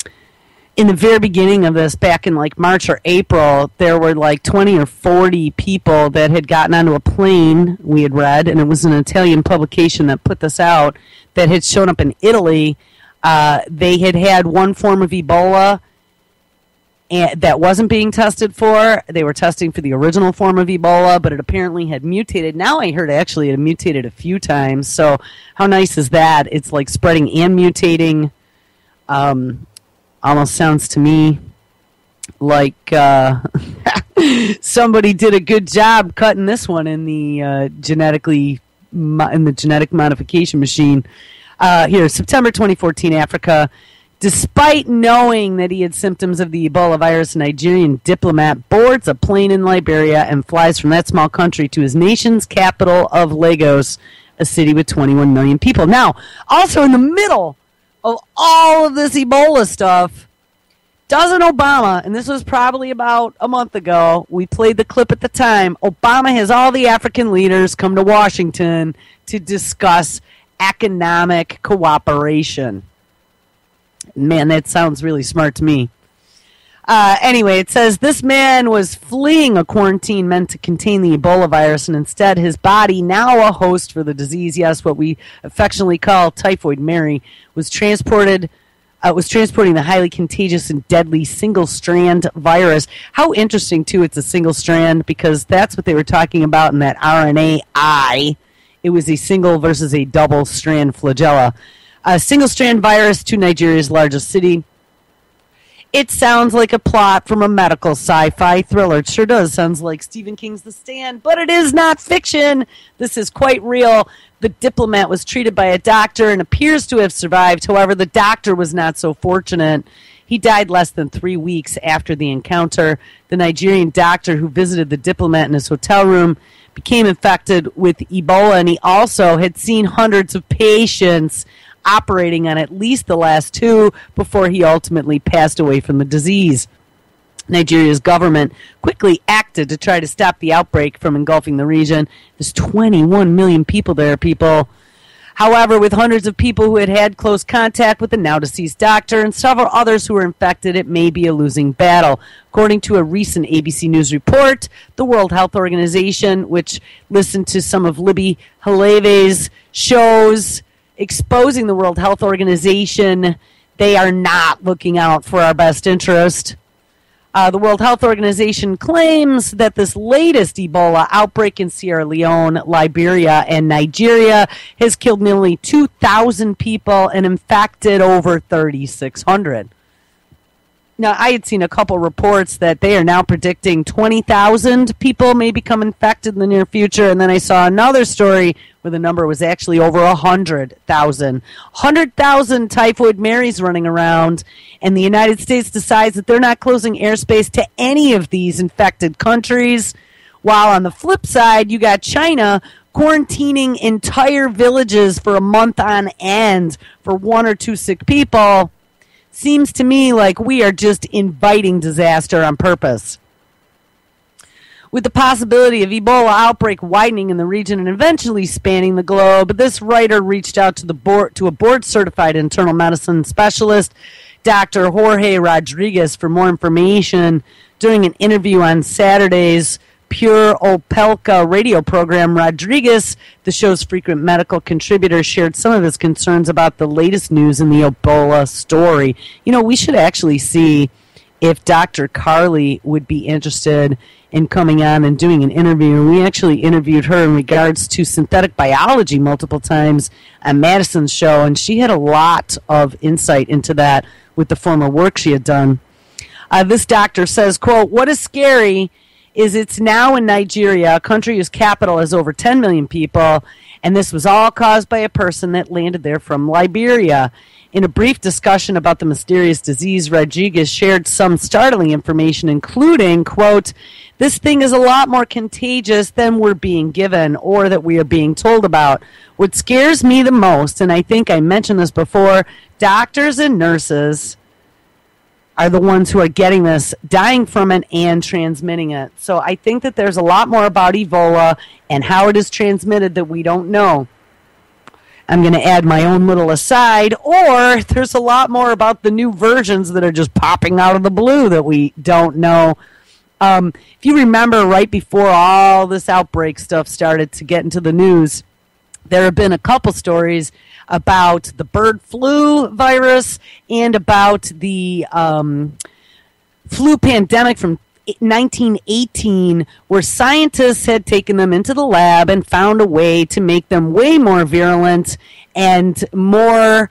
In the very beginning of this, back in like March or April, there were like 20 or 40 people that had gotten onto a plane, we had read, and it was an Italian publication that put this out, that had shown up in Italy. They had had one form of Ebola that wasn't being tested for. They were testing for the original form of Ebola, but it apparently had mutated. Now I heard actually it had mutated a few times, so how nice is that? It's like spreading and mutating. Almost sounds to me like somebody did a good job cutting this one in the genetic modification machine. Here, September 2014, Africa. Despite knowing that he had symptoms of the Ebola virus, a Nigerian diplomat boards a plane in Liberia and flies from that small country to his nation's capital of Lagos, a city with 21 million people. Now, also in the middle of all of this Ebola stuff, doesn't Obama, and this was probably about a month ago, we played the clip at the time, Obama has all the African leaders come to Washington to discuss economic cooperation. Man, that sounds really smart to me. Anyway, it says this man was fleeing a quarantine meant to contain the Ebola virus, and instead his body, now a host for the disease, yes, what we affectionately call Typhoid Mary, was transporting the highly contagious and deadly single-strand virus. How interesting, too, it's a single strand, because that's what they were talking about in that RNAi. It was a single versus a double-strand flagella. A single-strand virus to Nigeria's largest city. It sounds like a plot from a medical sci-fi thriller. It sure does. Sounds like Stephen King's The Stand, but it is not fiction. This is quite real. The diplomat was treated by a doctor and appears to have survived. However, the doctor was not so fortunate. He died less than 3 weeks after the encounter. The Nigerian doctor who visited the diplomat in his hotel room became infected with Ebola, and he also had seen hundreds of patients operating on at least the last 2 before he ultimately passed away from the disease. Nigeria's government quickly acted to try to stop the outbreak from engulfing the region. There's 21 million people there, people. However, with hundreds of people who had had close contact with the now-deceased doctor and several others who were infected, it may be a losing battle. According to a recent ABC News report, the World Health Organization, which listened to some of Libby Haleve's shows exposing the World Health Organization, they are not looking out for our best interest. The World Health Organization claims that this latest Ebola outbreak in Sierra Leone, Liberia, and Nigeria has killed nearly 2,000 people and infected over 3,600. Now, I had seen a couple reports that they are now predicting 20,000 people may become infected in the near future, and then I saw another story where the number was actually over 100,000. 100,000 Typhoid Marys running around, and the United States decides that they're not closing airspace to any of these infected countries, while on the flip side, you got China quarantining entire villages for a month on end for 1 or 2 sick people. Seems to me like we are just inviting disaster on purpose. With the possibility of Ebola outbreak widening in the region and eventually spanning the globe, this writer reached out to a board-certified internal medicine specialist, Dr. Jorge Rodriguez, for more information. During an interview on Saturday's Pure Opelka radio program, Rodriguez, the show's frequent medical contributor, shared some of his concerns about the latest news in the Ebola story. You know, we should actually see if Dr. Carly would be interested in coming on and doing an interview. And we actually interviewed her in regards to synthetic biology multiple times on Madison's show, and she had a lot of insight into that with the former work she had done. This doctor says, quote, "What is scary is it's now in Nigeria, a country whose capital has over 10 million people, and this was all caused by a person that landed there from Liberia." In a brief discussion about the mysterious disease, Rodriguez shared some startling information, including, quote, "This thing is a lot more contagious than we're being given or that we are being told about. What scares me the most," and I think I mentioned this before, doctors and nurses are the ones who are getting this, dying from it, and transmitting it. So I think that there's a lot more about Ebola and how it is transmitted that we don't know. I'm going to add my own little aside, or there's a lot more about the new versions that are just popping out of the blue that we don't know. If you remember, right before all this outbreak stuff started to get into the news, there have been a couple stories about the bird flu virus and about the flu pandemic from 1918, where scientists had taken them into the lab and found a way to make them way more virulent and more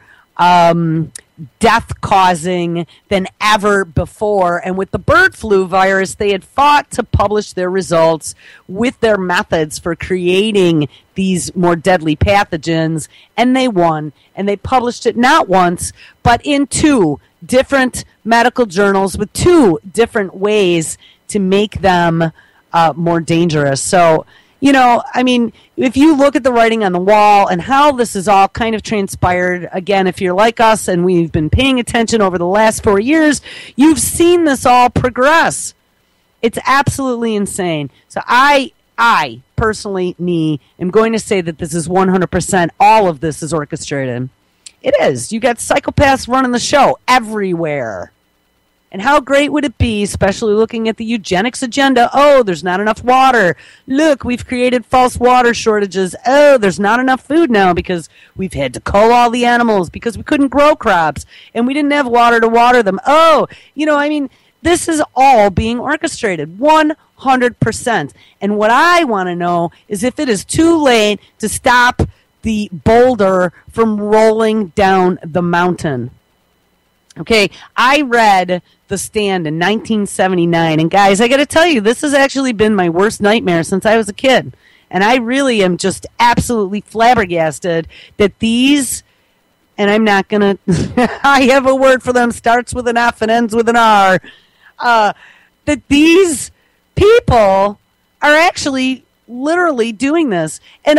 death-causing than ever before. And with the bird flu virus, they had fought to publish their results with their methods for creating these more deadly pathogens, and they won. And they published it not once, but in 2 different medical journals with 2 different ways to make them more dangerous. So, you know, I mean, if you look at the writing on the wall and how this is all kind of transpired, again, if you're like us and we've been paying attention over the last 4 years, you've seen this all progress. It's absolutely insane. So I personally, am going to say that this is 100%, all of this is orchestrated. It is. You got psychopaths running the show everywhere. And how great would it be, especially looking at the eugenics agenda? Oh, there's not enough water. Look, we've created false water shortages. Oh, there's not enough food now because we've had to cull all the animals because we couldn't grow crops and we didn't have water to water them. Oh, you know, I mean, this is all being orchestrated 100%. And what I want to know is if it is too late to stop the boulder from rolling down the mountain. Okay, I read The Stand in 1979, and guys, I got to tell you, this has actually been my worst nightmare since I was a kid. And I really am just absolutely flabbergasted that these, and I'm not going to, I have a word for them, starts with an F and ends with an R, that these people are actually literally doing this. And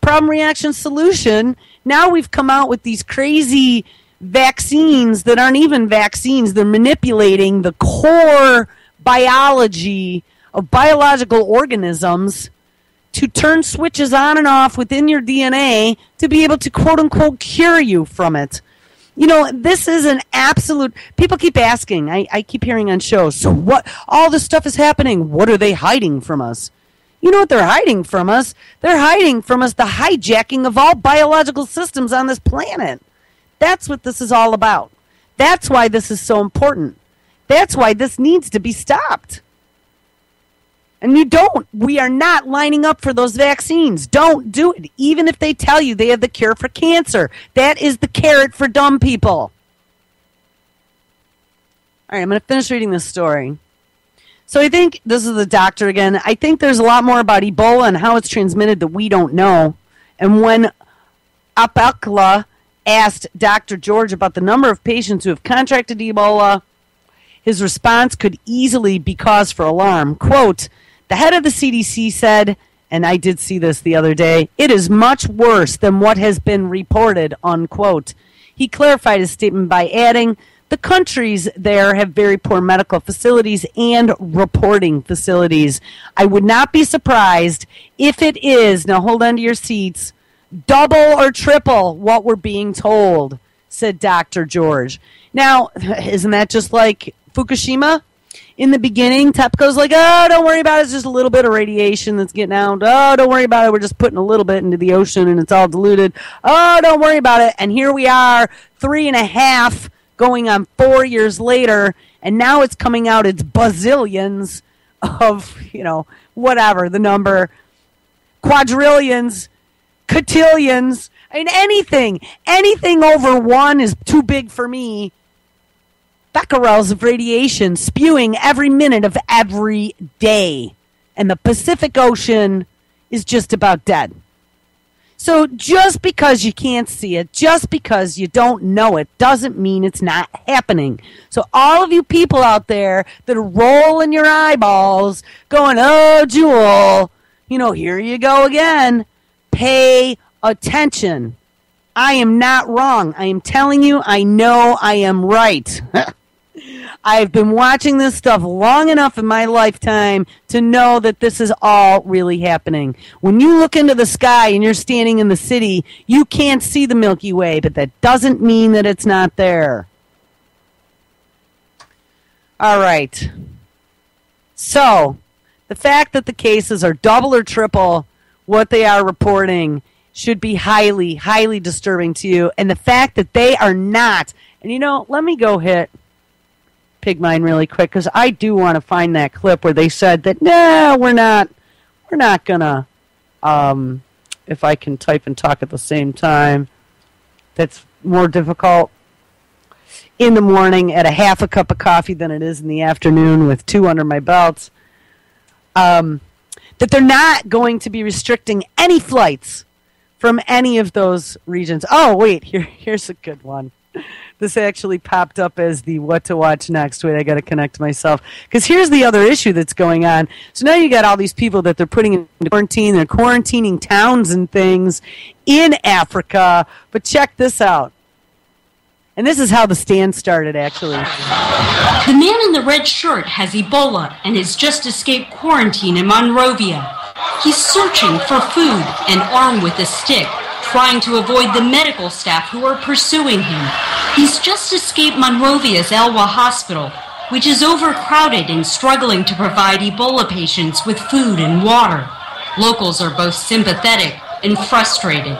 problem, reaction, solution, now we've come out with these crazy vaccines that aren't even vaccines. They're manipulating the core biology of biological organisms to turn switches on and off within your DNA to be able to quote-unquote cure you from it. You know, this is an absolute... People keep asking. I keep hearing on shows, so what? All this stuff is happening. What are they hiding from us? You know what they're hiding from us? They're hiding from us the hijacking of all biological systems on this planet. That's what this is all about. That's why this is so important. That's why this needs to be stopped. And we are not lining up for those vaccines. Don't do it. Even if they tell you they have the cure for cancer. That is the carrot for dumb people. All right, I'm going to finish reading this story. So I think, this is the doctor again, I think there's a lot more about Ebola and how it's transmitted that we don't know. And when Apakla asked Dr. George about the number of patients who have contracted Ebola, his response could easily be cause for alarm. Quote, the head of the CDC said, and I did see this the other day, it is much worse than what has been reported, unquote. He clarified his statement by adding, the countries there have very poor medical facilities and reporting facilities. I would not be surprised if it is, now hold on to your seats, double or triple what we're being told, said Dr. George. Now, isn't that just like Fukushima? In the beginning, TEPCO's like, oh, don't worry about it. It's just a little bit of radiation that's getting out. Oh, don't worry about it. We're just putting a little bit into the ocean and it's all diluted. Oh, don't worry about it. And here we are, 3.5 going on 4 years later, and now it's coming out, it's bazillions of, whatever the number, quadrillions, cotillions, anything over 1 is too big for me. Becquerels of radiation spewing every minute of every day. And the Pacific Ocean is just about dead. So just because you can't see it, just because you don't know it, doesn't mean it's not happening. So all of you people out there that are rolling your eyeballs, going, oh, Jewel, here you go again. Pay attention. I am not wrong. I am telling you, I know I am right. I've been watching this stuff long enough in my lifetime to know that this is all really happening. When you look into the sky and you're standing in the city, you can't see the Milky Way, but that doesn't mean that it's not there. All right. So, the fact that the cases are double or triple what they are reporting should be highly, highly disturbing to you. And the fact that they are not, and let me go hit Pigmine really quick, because I do want to find that clip where they said that, no, we're not gonna, if I can type and talk at the same time, that's more difficult in the morning at a half a cup of coffee than it is in the afternoon with 2 under my belt, that they're not going to be restricting any flights from any of those regions. Oh, wait, here's a good one. This actually popped up as the what to watch next. Wait, I got to connect myself. Because here's the other issue that's going on. So now you got all these people that they're putting in quarantine. They're quarantining towns and things in Africa. But check this out. And this is how the stand started, actually. The man in the red shirt has Ebola and has just escaped quarantine in Monrovia. He's searching for food and armed with a stick, trying to avoid the medical staff who are pursuing him. He's just escaped Monrovia's Elwa Hospital, which is overcrowded and struggling to provide Ebola patients with food and water. Locals are both sympathetic and frustrated.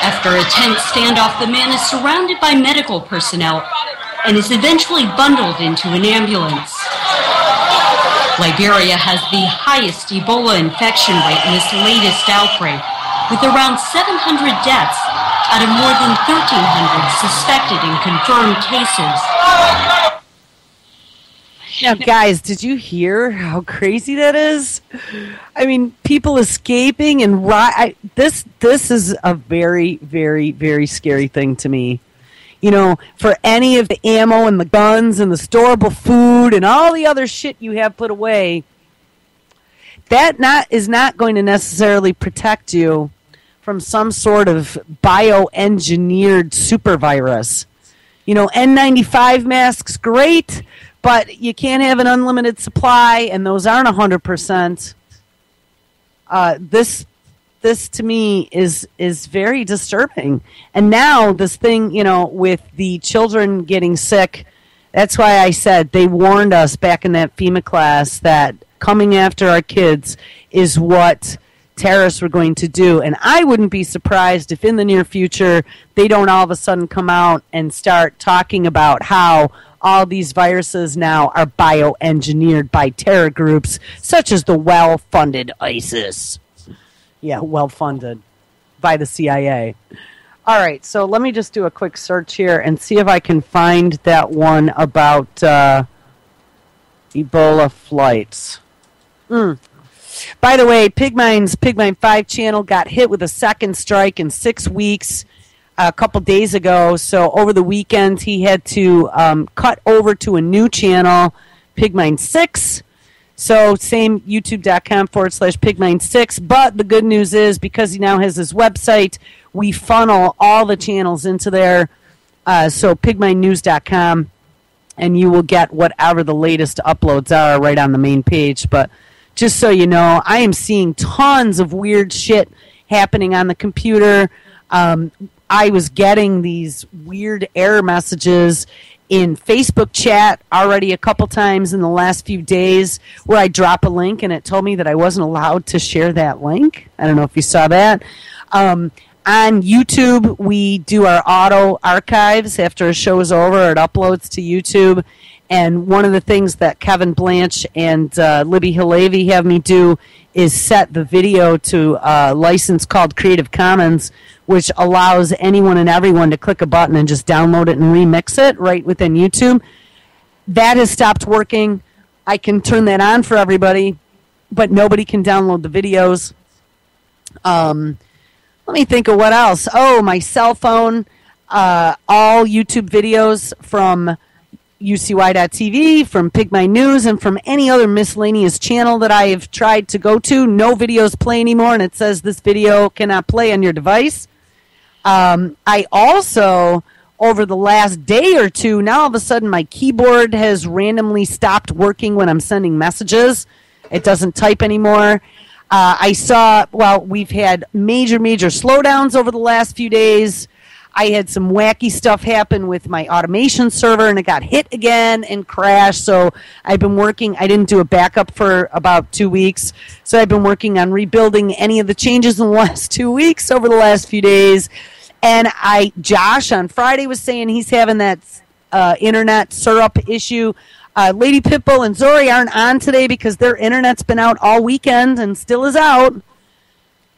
After a tense standoff, the man is surrounded by medical personnel and is eventually bundled into an ambulance. Liberia has the highest Ebola infection rate in this latest outbreak, with around 700 deaths out of more than 1,300 suspected and confirmed cases. Now, guys, did you hear how crazy that is? I mean, people escaping and this is a very, very, very scary thing to me. For any of the ammo and the guns and the storable food and all the other shit you have put away, that is not going to necessarily protect you from some sort of bioengineered super virus. N95 masks, great. But you can't have an unlimited supply, and those aren't 100%. This to me is very disturbing. And now this thing, with the children getting sick, that's why I said they warned us back in that FEMA class that coming after our kids is what terrorists were going to do. And I wouldn't be surprised if in the near future they don't all of a sudden come out and start talking about how all these viruses now are bioengineered by terror groups such as the well-funded ISIS. Yeah, well-funded by the CIA. All right, so let me just do a quick search here and see if I can find that one about Ebola flights. By the way, Pigmine's Pigmine 5 channel got hit with a second strike in 6 weeks. A couple days ago, so over the weekend he had to cut over to a new channel, Pigmine 6. So same youtube.com/Pigmine 6. But the good news is because he now has his website, we funnel all the channels into there. So pigminenews.com, and you will get whatever the latest uploads are right on the main page. But just so you know, I am seeing tons of weird shit happening on the computer. I was getting these weird error messages in Facebook chat already a couple times in the last few days where I drop a link and it told me that I wasn't allowed to share that link. I don't know if you saw that. On YouTube, we do our auto archives after a show is over. It uploads to YouTube. And one of the things that Kevin Blanche and Libby Halevi have me do is set the video to a license called Creative Commons, which allows anyone and everyone to click a button and just download it and remix it right within YouTube. That has stopped working. I can turn that on for everybody, but nobody can download the videos. Let me think of what else. Oh, my cell phone, all YouTube videos from UCY.TV, from Pig My News, and from any other miscellaneous channel that I have tried to go to. No videos play anymore, and it says this video cannot play on your device. I also, over the last day or two, now all of a sudden my keyboard has randomly stopped working when I'm sending messages. It doesn't type anymore. We've had major slowdowns over the last few days. I had some wacky stuff happen with my automation server, and it got hit again and crashed. So I've been working. I didn't do a backup for about 2 weeks. So I've been working on rebuilding any of the changes in the last 2 weeks over the last few days. And Josh on Friday was saying he's having that internet syrup issue. Lady Pitbull and Zori aren't on today because their internet's been out all weekend and still is out.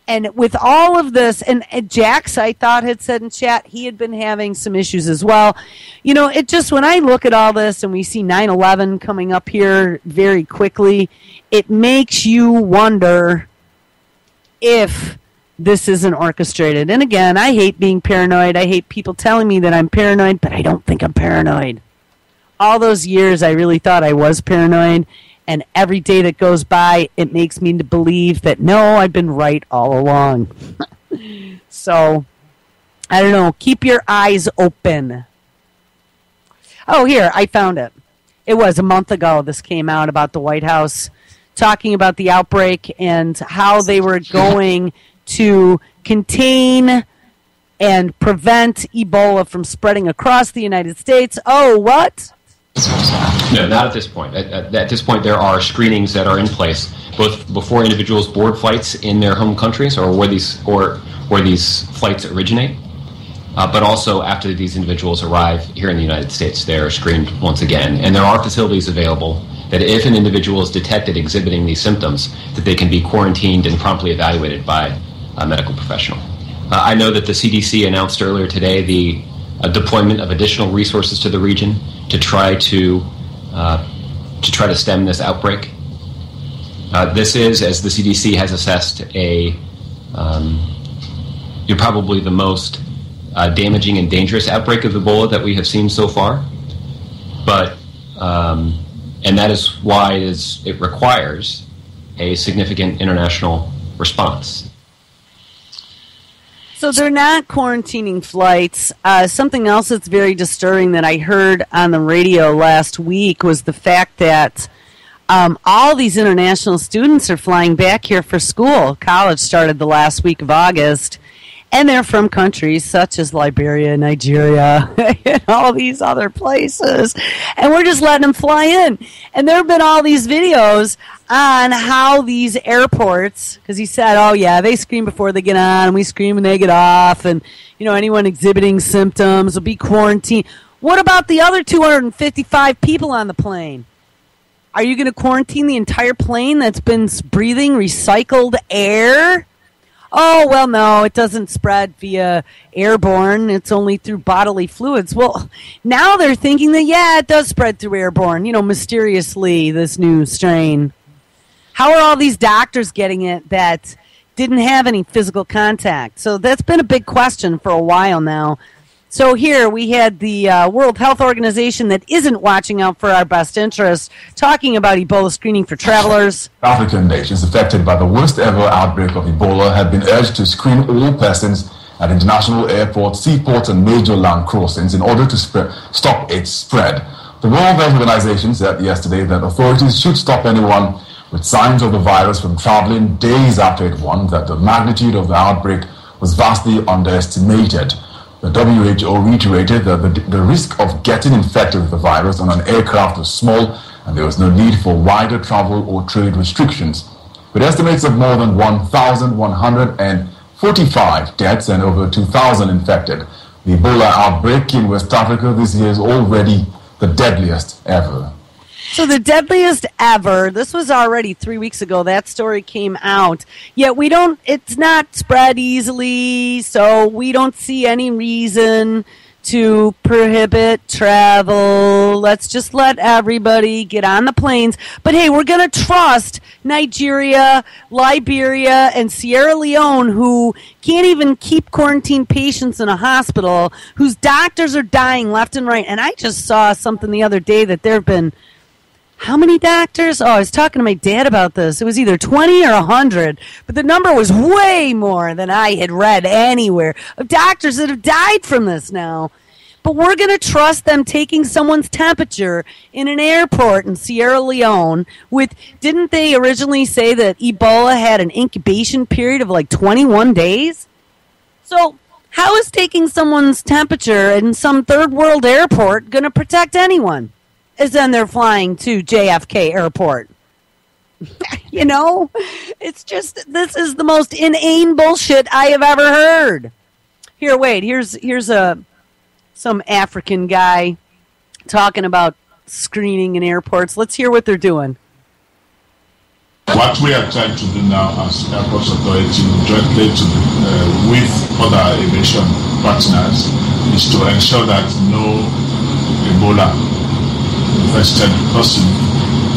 And with all of this, and Jax, I thought, had said in chat, he had been having some issues as well. You know, it just, when I look at all this and we see 9/11 coming up here very quickly, it makes you wonder if this isn't orchestrated. And again, I hate being paranoid. I hate people telling me that I'm paranoid, but I don't think I'm paranoid. All those years, I really thought I was paranoid. And every day that goes by, it makes me believe that, no, I've been right all along. So, I don't know. Keep your eyes open. Oh, here, I found it. It was a month ago this came out about the White House talking about the outbreak and how they were going to contain and prevent Ebola from spreading across the United States. Oh, what? No, not at this point. At this point, there are screenings that are in place, both before individuals board flights in their home countries or where these flights originate, but also after these individuals arrive here in the United States, they're screened once again. And there are facilities available that if an individual is detected exhibiting these symptoms, that they can be quarantined and promptly evaluated by a medical professional. I know that the CDC announced earlier today the deployment of additional resources to the region to try to stem this outbreak. This is, as the CDC has assessed, probably the most damaging and dangerous outbreak of Ebola that we have seen so far. But and that is why it requires a significant international response. So they're not quarantining flights. Something else that's very disturbing that I heard on the radio last week was the fact that all these international students are flying back here for school. College started the last week of August, and they're from countries such as Liberia, Nigeria, and all these other places. And we're just letting them fly in. And there have been all these videos on how these airports, because he said, oh yeah, they screen before they get on, and we screen when they get off, and anyone exhibiting symptoms will be quarantined. What about the other 255 people on the plane? Are you going to quarantine the entire plane that's been breathing recycled air? Oh, well, no, it doesn't spread via airborne. It's only through bodily fluids. Well, now they're thinking that, yeah, it does spread through airborne, mysteriously, this new strain. How are all these doctors getting it that didn't have any physical contact? So that's been a big question for a while now. So here we had the World Health Organization that isn't watching out for our best interests, talking about Ebola screening for travelers. African nations affected by the worst ever outbreak of Ebola have been urged to screen all persons at international airports, seaports, and major land crossings in order to stop its spread. The World Health Organization said yesterday that authorities should stop anyone with signs of the virus from traveling days after it warned that the magnitude of the outbreak was vastly underestimated. The WHO reiterated that the risk of getting infected with the virus on an aircraft was small and there was no need for wider travel or trade restrictions. With estimates of more than 1,145 deaths and over 2,000 infected, the Ebola outbreak in West Africa this year is already the deadliest ever. So the deadliest ever, this was already 3 weeks ago, that story came out. Yet it's not spread easily, so we don't see any reason to prohibit travel. Let's just let everybody get on the planes. But hey, we're going to trust Nigeria, Liberia, and Sierra Leone, who can't even keep quarantine patients in a hospital, whose doctors are dying left and right. And I just saw something the other day that there have been, how many doctors? Oh, I was talking to my dad about this. It was either 20 or 100, but the number was way more than I had read anywhere of doctors that have died from this now. But we're going to trust them taking someone's temperature in an airport in Sierra Leone didn't they originally say that Ebola had an incubation period of like 21 days? So how is taking someone's temperature in some third world airport going to protect anyone? As then they're flying to JFK Airport. You know, it's just, this is the most inane bullshit I have ever heard. Here, wait, here's some African guy talking about screening in airports. Let's hear what they're doing. What we are trying to do now as airport authority, jointly with other aviation partners, is to ensure that no Ebola infested person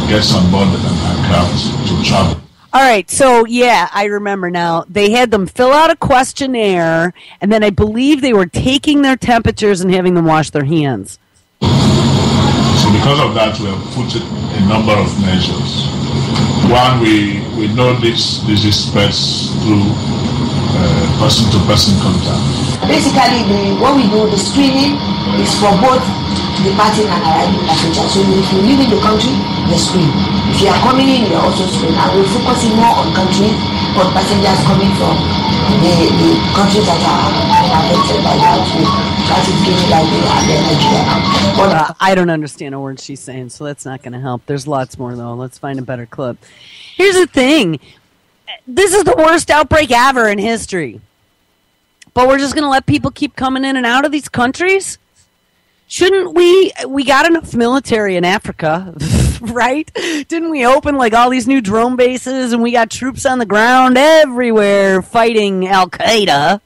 gets on board an aircraft to travel. All right, so yeah, I remember now. They had them fill out a questionnaire, and then I believe they were taking their temperatures and having them wash their hands. So because of that, we have put a number of measures. One, we know this disease spreads through person-to-person contact. Basically, what we do, the screening is for both departing and arriving passengers. So if you live in the country, they screen. If you are coming in, you are also screened. And we're focusing more on countries or passengers coming from the countries that are affected by the outbreak. That is Guinea, Liberia, and then Nigeria. I don't understand a word she's saying, so that's not going to help. There's lots more, though. Let's find a better clip. Here's the thing. This is the worst outbreak ever in history. But we're just going to let people keep coming in and out of these countries? Shouldn't we got enough military in Africa, right? Didn't we open like all these new drone bases and we got troops on the ground everywhere fighting Al-Qaeda?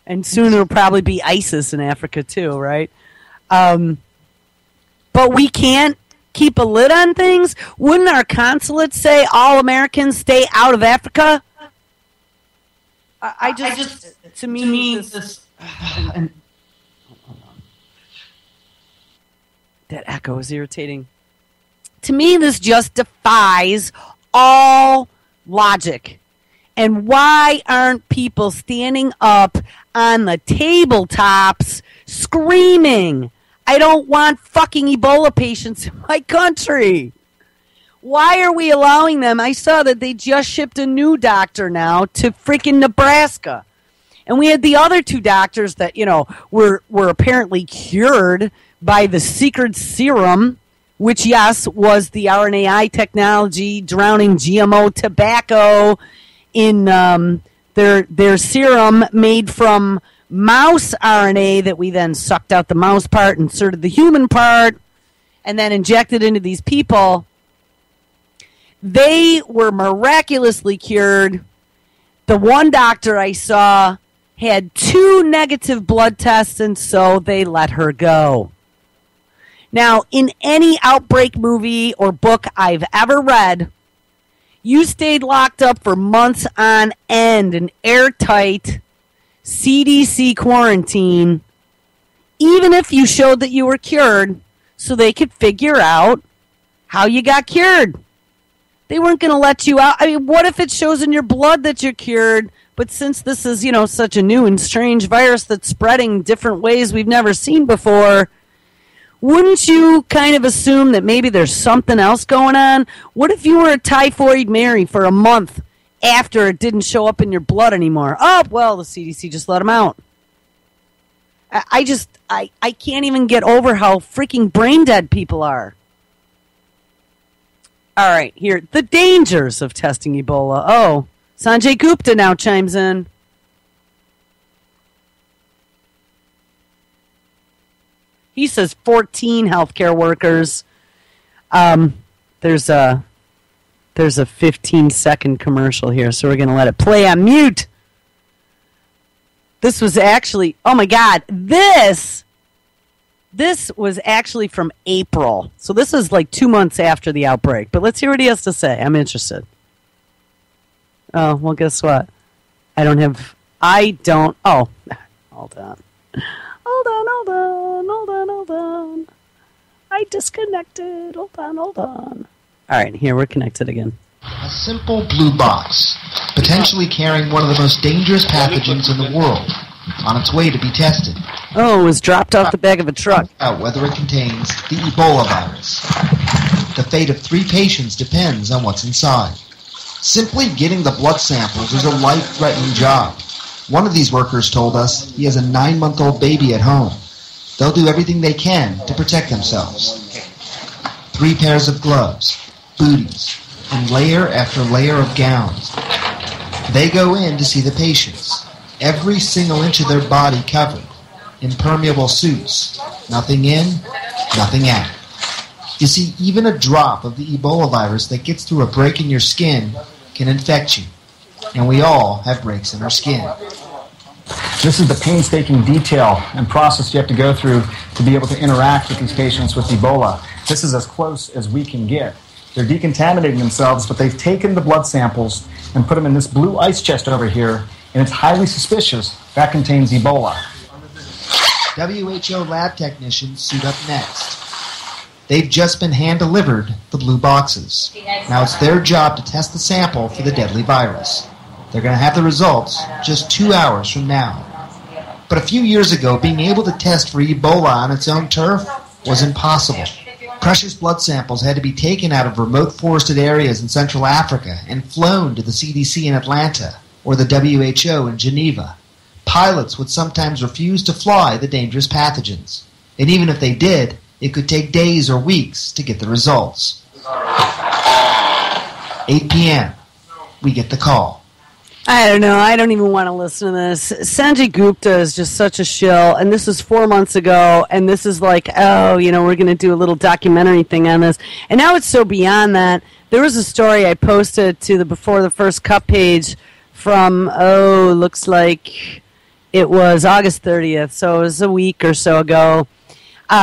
And soon it'll probably be ISIS in Africa too, right? But we can't keep a lid on things? Wouldn't our consulate say all Americans stay out of Africa? To me, that echo is irritating. To me, this just defies all logic. And why aren't people standing up on the tabletops screaming, I don't want fucking Ebola patients in my country? Why are we allowing them? I saw that they just shipped a new doctor now to freaking Nebraska. And we had the other two doctors that, were apparently cured by the secret serum, which, yes, was the RNAi technology drowning GMO tobacco in their serum made from mouse RNA that we then sucked out the mouse part, inserted the human part, and then injected into these people. They were miraculously cured. The one doctor I saw had 2 negative blood tests, and so they let her go. Now, in any outbreak movie or book I've ever read, you stayed locked up for months on end in airtight CDC quarantine, even if you showed that you were cured, so they could figure out how you got cured. They weren't going to let you out. I mean, what if it shows in your blood that you're cured? But since this is, such a new and strange virus that's spreading different ways we've never seen before, wouldn't you kind of assume that maybe there's something else going on? What if you were a typhoid Mary for a month after it didn't show up in your blood anymore? Oh, well, the CDC just let them out. I can't even get over how freaking brain dead people are. All right, here, the dangers of testing Ebola. Oh, Sanjay Gupta now chimes in. He says 14 healthcare workers. There's a 15-second commercial here, so we're going to let it play on mute. This was actually, oh my God, this was actually from April. So this is like 2 months after the outbreak. But let's hear what he has to say. I'm interested. Oh, well, guess what? Oh, hold on. I disconnected. Hold on. All right, here, we're connected again. A simple blue box, potentially carrying one of the most dangerous pathogens in the world, on its way to be tested. Oh, it was dropped off the back of a truck. Out whether it contains the Ebola virus. The fate of 3 patients depends on what's inside. Simply getting the blood samples is a life-threatening job. One of these workers told us he has a 9-month-old baby at home. They'll do everything they can to protect themselves. 3 pairs of gloves, booties, and layer after layer of gowns. They go in to see the patients. Every single inch of their body covered. Impermeable suits. Nothing in, nothing out. You see, even a drop of the Ebola virus that gets through a break in your skin can infect you. And we all have breaks in our skin. This is the painstaking detail and process you have to go through to be able to interact with these patients with Ebola. This is as close as we can get. They're decontaminating themselves, but they've taken the blood samples and put them in this blue ice chest over here, and it's highly suspicious that contains Ebola. WHO lab technicians suit up next. They've just been hand-delivered the blue boxes. Now it's their job to test the sample for the deadly virus. They're going to have the results just 2 hours from now. But a few years ago, being able to test for Ebola on its own turf was impossible. Precious blood samples had to be taken out of remote forested areas in Central Africa and flown to the CDC in Atlanta or the WHO in Geneva. Pilots would sometimes refuse to fly the dangerous pathogens. And even if they did, it could take days or weeks to get the results. 8 p.m. We get the call. I don't know. I don't even want to listen to this. Sanjay Gupta is just such a shill, and this was 4 months ago, and this is like, oh, we're going to do a little documentary thing on this. And now it's so beyond that. There was a story I posted to the Before the First Cup page from, looks like it was August 30th, so it was a week or so ago,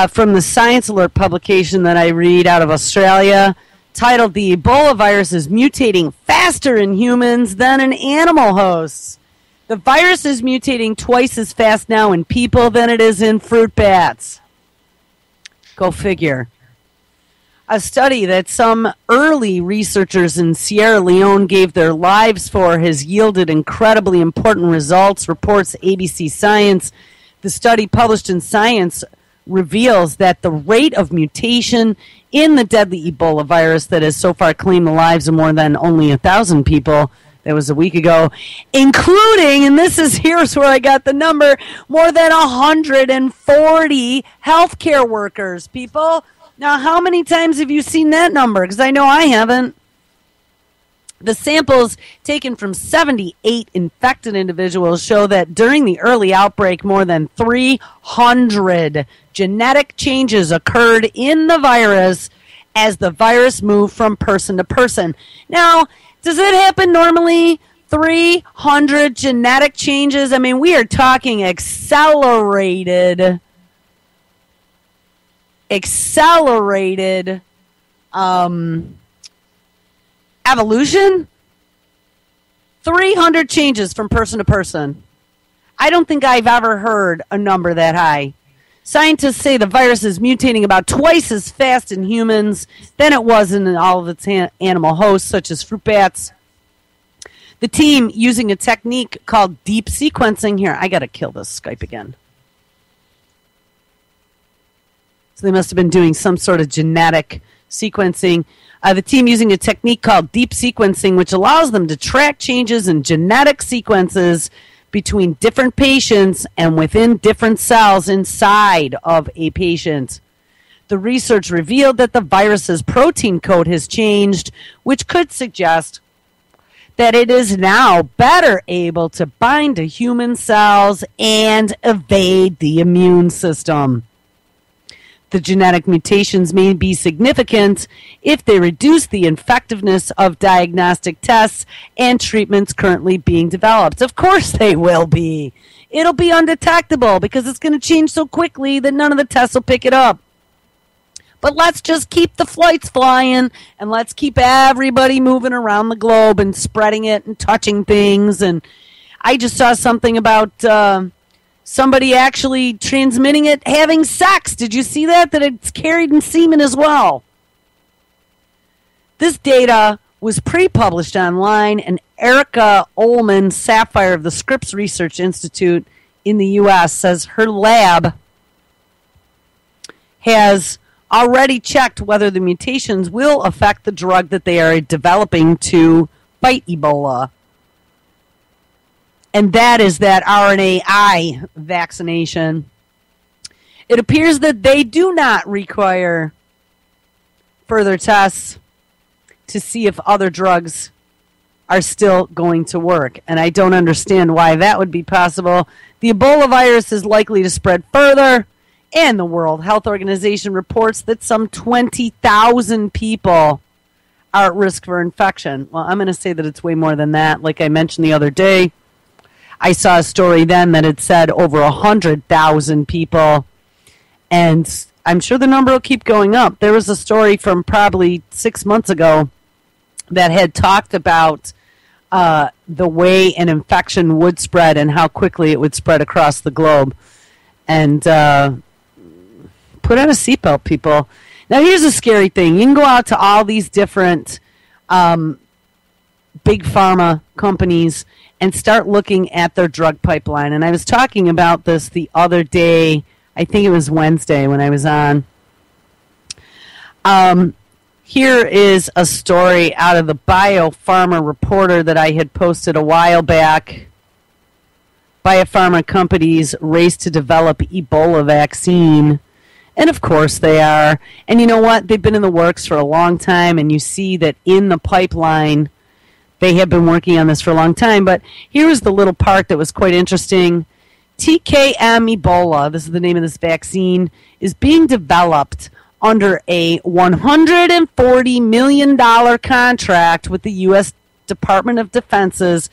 from the Science Alert publication that I read out of Australia, titled "The Ebola virus is mutating faster in humans than in animal hosts." The virus is mutating twice as fast now in people than it is in fruit bats. Go figure. A study that some early researchers in Sierra Leone gave their lives for has yielded incredibly important results, reports ABC Science. The study published in Science reveals that the rate of mutation in the deadly Ebola virus that has so far claimed the lives of more than only 1,000 people, that was a week ago, including, and here's where I got the number, more than 140 healthcare workers, people. Now, how many times have you seen that number? Because I know I haven't. The samples taken from 78 infected individuals show that during the early outbreak, more than 300 genetic changes occurred in the virus as the virus moved from person to person. Now, does it happen normally? 300 genetic changes? I mean, we are talking accelerated evolution? 300 changes from person to person. I don't think I've ever heard a number that high. Scientists say the virus is mutating about twice as fast in humans than it was in all of its animal hosts, such as fruit bats. The team, using a technique called deep sequencing, here, I got to kill this Skype again. So they must have been doing some sort of genetic sequencing. The team using a technique called deep sequencing, which allows them to track changes in genetic sequences between different patients and within different cells inside of a patient. The research revealed that the virus's protein code has changed, which could suggest that it is now better able to bind to human cells and evade the immune system. The genetic mutations may be significant if they reduce the effectiveness of diagnostic tests and treatments currently being developed. Of course they will be. It'll be undetectable because it's going to change so quickly that none of the tests will pick it up. But let's just keep the flights flying, and let's keep everybody moving around the globe and spreading it and touching things. And I just saw something about somebody actually transmitting it having sex. Did you see that? That it's carried in semen as well. This data was pre-published online, and Erica Ullman Sapphire of the Scripps Research Institute in the U.S. says her lab has already checked whether the mutations will affect the drug that they are developing to fight Ebola. And that is that RNAi vaccination. It appears that they do not require further tests to see if other drugs are still going to work. And I don't understand why that would be possible. The Ebola virus is likely to spread further, and the World Health Organization reports that some 20,000 people are at risk for infection. Well, I'm going to say that it's way more than that. Like I mentioned the other day, I saw a story then that had said over 100,000 people, and I'm sure the number will keep going up. There was a story from probably 6 months ago that had talked about the way an infection would spread and how quickly it would spread across the globe. And put on a seatbelt, people. Now, here's a scary thing. You can go out to all these different big pharma companies and start looking at their drug pipeline. And I was talking about this the other day. I think it was Wednesday when I was on. Here is a story out of the Biopharma Reporter that I had posted a while back. Biopharma companies race to develop Ebola vaccine. And of course they are. And you know what? They've been in the works for a long time, and you see that in the pipeline, they have been working on this for a long time. But here was the little part that was quite interesting. TKM Ebola, this is the name of this vaccine, is being developed under a $140 million contract with the U.S. Department of Defense's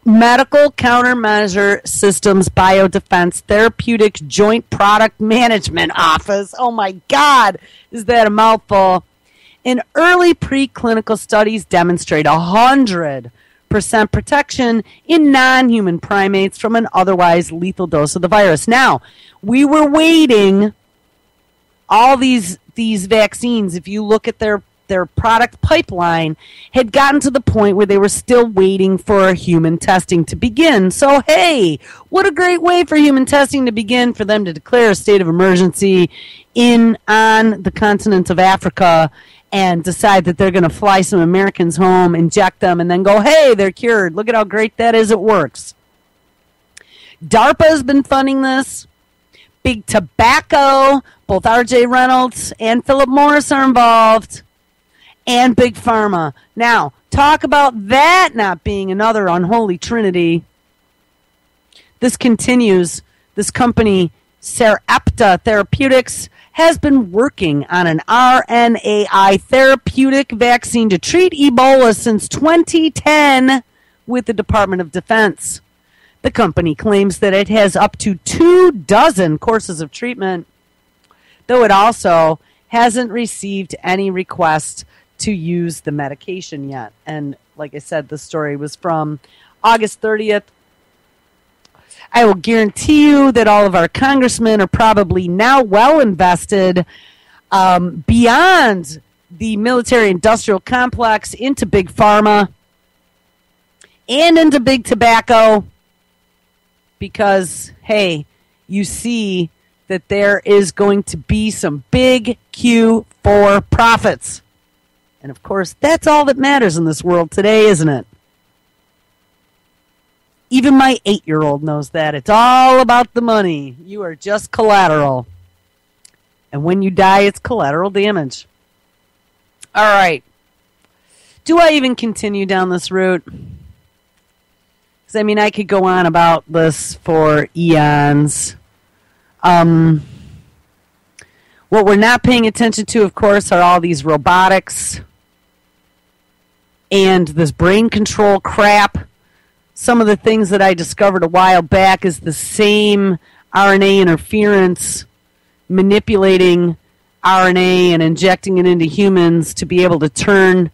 Medical Countermeasure Systems Biodefense Therapeutic Joint Product Management Office. Oh my God, is that a mouthful? In early preclinical studies demonstrate 100% protection in non-human primates from an otherwise lethal dose of the virus. Now, we were waiting, all these vaccines, if you look at their product pipeline, had gotten to the point where they were still waiting for human testing to begin. So, hey, what a great way for human testing to begin, for them to declare a state of emergency on the continent of Africa and decide that they're going to fly some Americans home, inject them, and then go, hey, they're cured. Look at how great that is. It works. DARPA has been funding this. Big Tobacco, both R.J. Reynolds and Philip Morris are involved. And Big Pharma. Now, talk about that not being another unholy trinity. This continues. This company, Sarepta Therapeutics, has been working on an RNAi therapeutic vaccine to treat Ebola since 2010 with the Department of Defense. The company claims that it has up to 24 courses of treatment, though it also hasn't received any request to use the medication yet. And like I said, the story was from August 30th. I will guarantee you that all of our congressmen are probably now well invested beyond the military-industrial complex into Big Pharma and into Big Tobacco, because, hey, you see that there is going to be some big Q4 profits. And, of course, that's all that matters in this world today, isn't it? Even my 8-year-old knows that. It's all about the money. You are just collateral. And when you die, it's collateral damage. All right. Do I even continue down this route? Because, I mean, I could go on about this for eons. What we're not paying attention to, of course, are all these robotics and this brain control crap. Some of the things that I discovered a while back is the same RNA interference manipulating RNA and injecting it into humans to be able to turn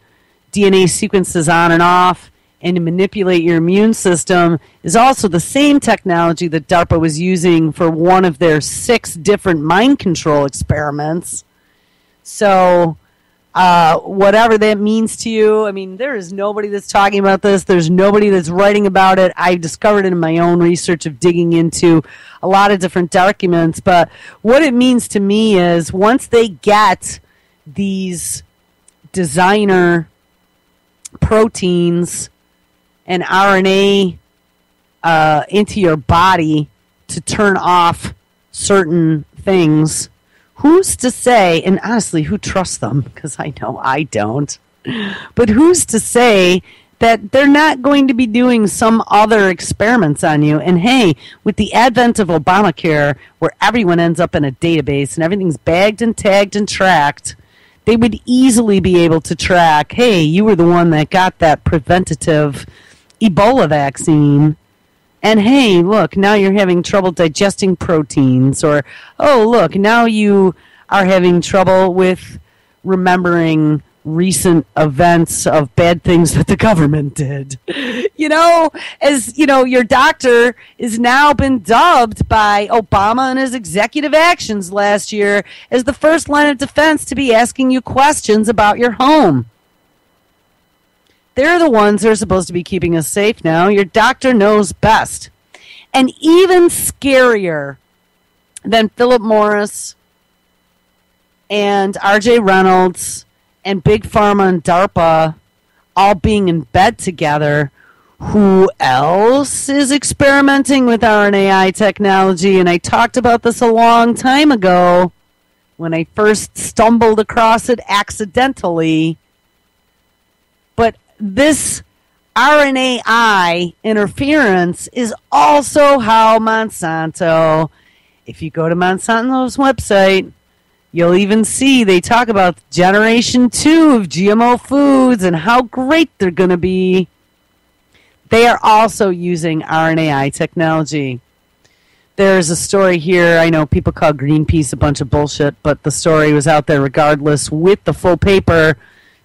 DNA sequences on and off and to manipulate your immune system is also the same technology that DARPA was using for one of their 6 different mind control experiments. So, whatever that means to you, I mean, there is nobody that's talking about this. There's nobody that's writing about it. I discovered it in my own research of digging into a lot of different documents. But what it means to me is once they get these designer proteins and RNA into your body to turn off certain things, who's to say, and honestly, who trusts them? Because I know I don't. But who's to say that they're not going to be doing some other experiments on you? And hey, with the advent of Obamacare, where everyone ends up in a database and everything's bagged and tagged and tracked, they would easily be able to track, hey, you were the one that got that preventative Ebola vaccine. And hey, look, now you're having trouble digesting proteins. Or, oh, look, now you are having trouble with remembering recent events of bad things that the government did. You know, as, you know, your doctor is now been dubbed by Obama and his executive actions last year as the first line of defense to be asking you questions about your home. They're the ones that are supposed to be keeping us safe now. Your doctor knows best. And even scarier than Philip Morris and R.J. Reynolds and Big Pharma and DARPA all being in bed together, who else is experimenting with RNAi technology? And I talked about this a long time ago when I first stumbled across it accidentally. But this RNAi interference is also how Monsanto, if you go to Monsanto's website, you'll even see they talk about generation 2 of GMO foods and how great they're going to be. They are also using RNAi technology. There's a story here. I know people call Greenpeace a bunch of bullshit, but the story was out there regardless with the full paper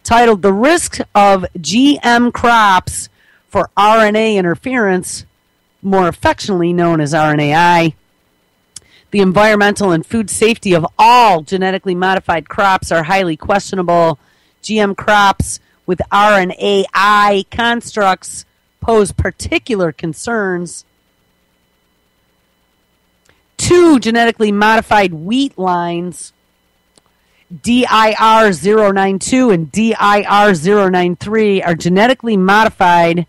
titled The Risk of GM Crops for RNA Interference, more affectionately known as RNAi. The environmental and food safety of all genetically modified crops are highly questionable. GM crops with RNAi constructs pose particular concerns. 2 genetically modified wheat lines, DIR092 and DIR093, are genetically modified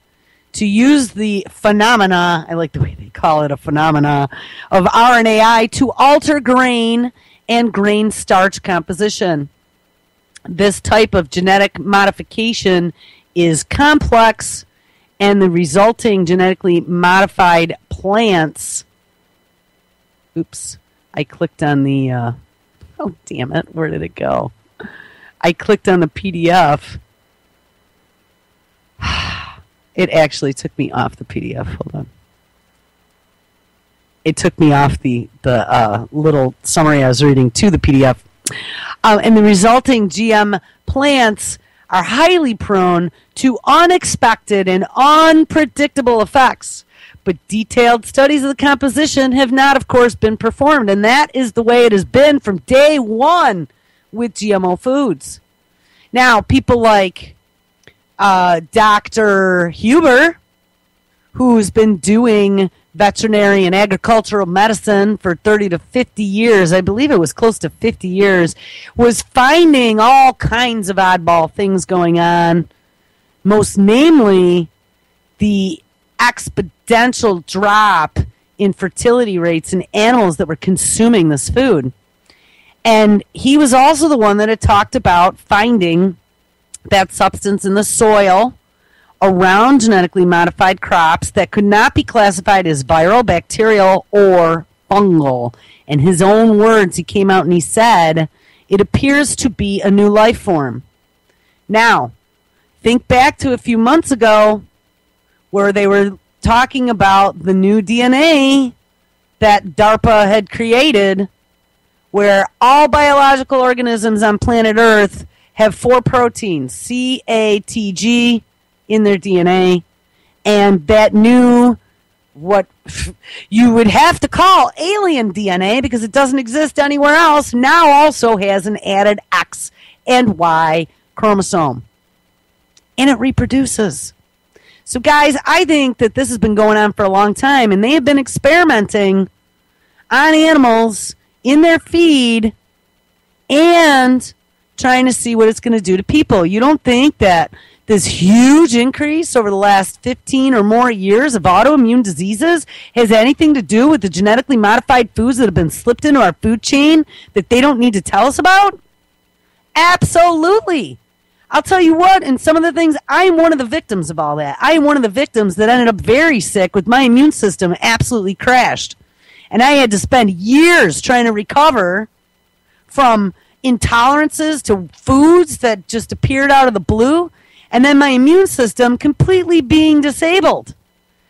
to use the phenomena, I like the way they call it a phenomena, of RNAi to alter grain and grain starch composition. This type of genetic modification is complex, and the resulting genetically modified plants... Oops, I clicked on the... oh, damn it, where did it go? I clicked on the PDF. It actually took me off the PDF. Hold on. It took me off the little summary I was reading to the PDF. And the resulting GM plants are highly prone to unexpected and unpredictable effects. But detailed studies of the composition have not, of course, been performed. And that is the way it has been from day one with GMO foods. Now, people like Dr. Huber, who's been doing veterinary and agricultural medicine for 30 to 50 years, I believe it was close to 50 years, was finding all kinds of oddball things going on, most namely the exponential drop in fertility rates in animals that were consuming this food. And he was also the one that had talked about finding that substance in the soil around genetically modified crops that could not be classified as viral, bacterial, or fungal. In his own words, he came out and he said, it appears to be a new life form. Now, think back to a few months ago where they were talking about the new DNA that DARPA had created, where all biological organisms on planet Earth have 4 proteins, CATG, in their DNA, and that new, what you would have to call alien DNA, because it doesn't exist anywhere else, now also has an added X and Y chromosome. And it reproduces. So guys, I think that this has been going on for a long time, and they have been experimenting on animals in their feed and trying to see what it's going to do to people. You don't think that this huge increase over the last 15 or more years of autoimmune diseases has anything to do with the genetically modified foods that have been slipped into our food chain that they don't need to tell us about? Absolutely. I'll tell you what, and some of the things, I am one of the victims of all that. I am one of the victims that ended up very sick with my immune system absolutely crashed. And I had to spend years trying to recover from intolerances to foods that just appeared out of the blue, and then my immune system completely being disabled,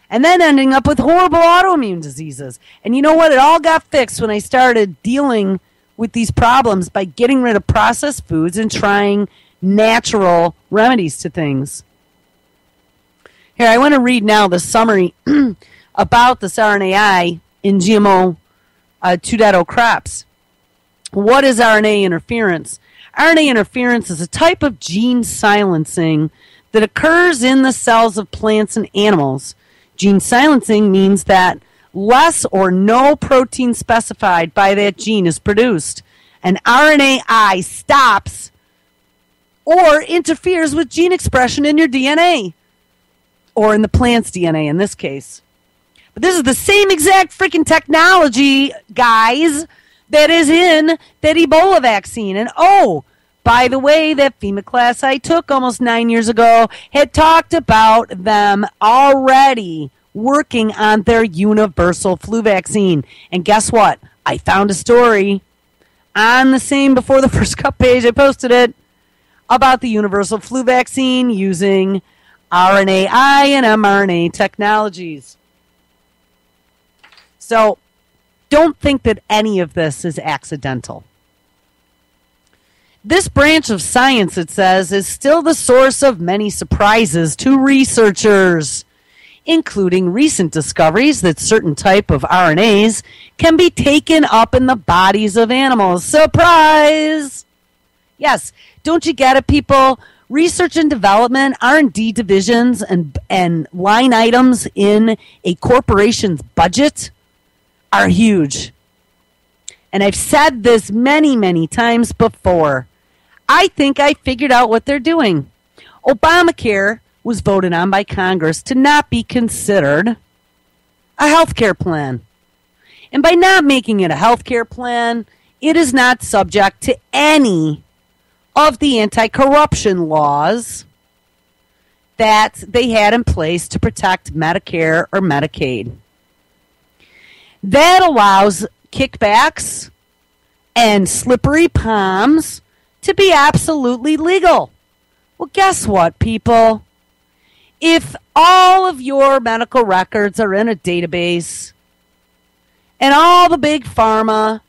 and then ending up with horrible autoimmune diseases. And you know what? It all got fixed when I started dealing with these problems by getting rid of processed foods and trying natural remedies to things. Here, I want to read now the summary about this RNAi in GMO 2.0 crops. What is RNA interference? RNA interference is a type of gene silencing that occurs in the cells of plants and animals. Gene silencing means that less or no protein specified by that gene is produced. And RNAi stops or interferes with gene expression in your DNA, or in the plant's DNA in this case. But this is the same exact freaking technology, guys, that is in that Ebola vaccine. And oh, by the way, that FEMA class I took almost 9 years ago had talked about them already working on their universal flu vaccine. And guess what? I found a story on the same Before the First Cup page. I posted it about the universal flu vaccine using RNAi and mRNA technologies. So don't think that any of this is accidental. This branch of science, it says, is still the source of many surprises to researchers, including recent discoveries that certain type of RNAs can be taken up in the bodies of animals. Surprise! Yes, don't you get it, people? Research and development, R&D divisions, and line items in a corporation's budget are huge. And I've said this many, many times before. I think I figured out what they're doing. Obamacare was voted on by Congress to not be considered a health care plan. And by not making it a health care plan, it is not subject to any of the anti-corruption laws that they had in place to protect Medicare or Medicaid. That allows kickbacks and slippery palms to be absolutely legal. Well, guess what, people? If all of your medical records are in a database, and all the big pharma,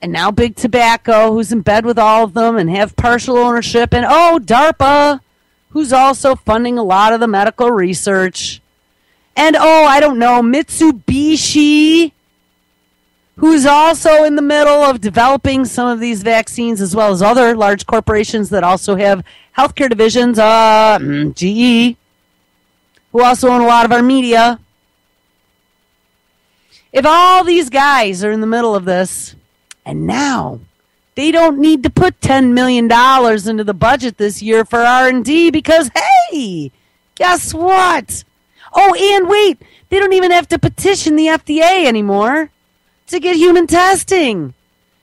and now big tobacco, who's in bed with all of them and have partial ownership, and DARPA, who's also funding a lot of the medical research, and I don't know, Mitsubishi, who's also in the middle of developing some of these vaccines, as well as other large corporations that also have healthcare divisions, GE, who also own a lot of our media. If all these guys are in the middle of this, and now they don't need to put $10 million into the budget this year for R&D because, hey, guess what? Oh, and wait, they don't even have to petition the FDA anymore to get human testing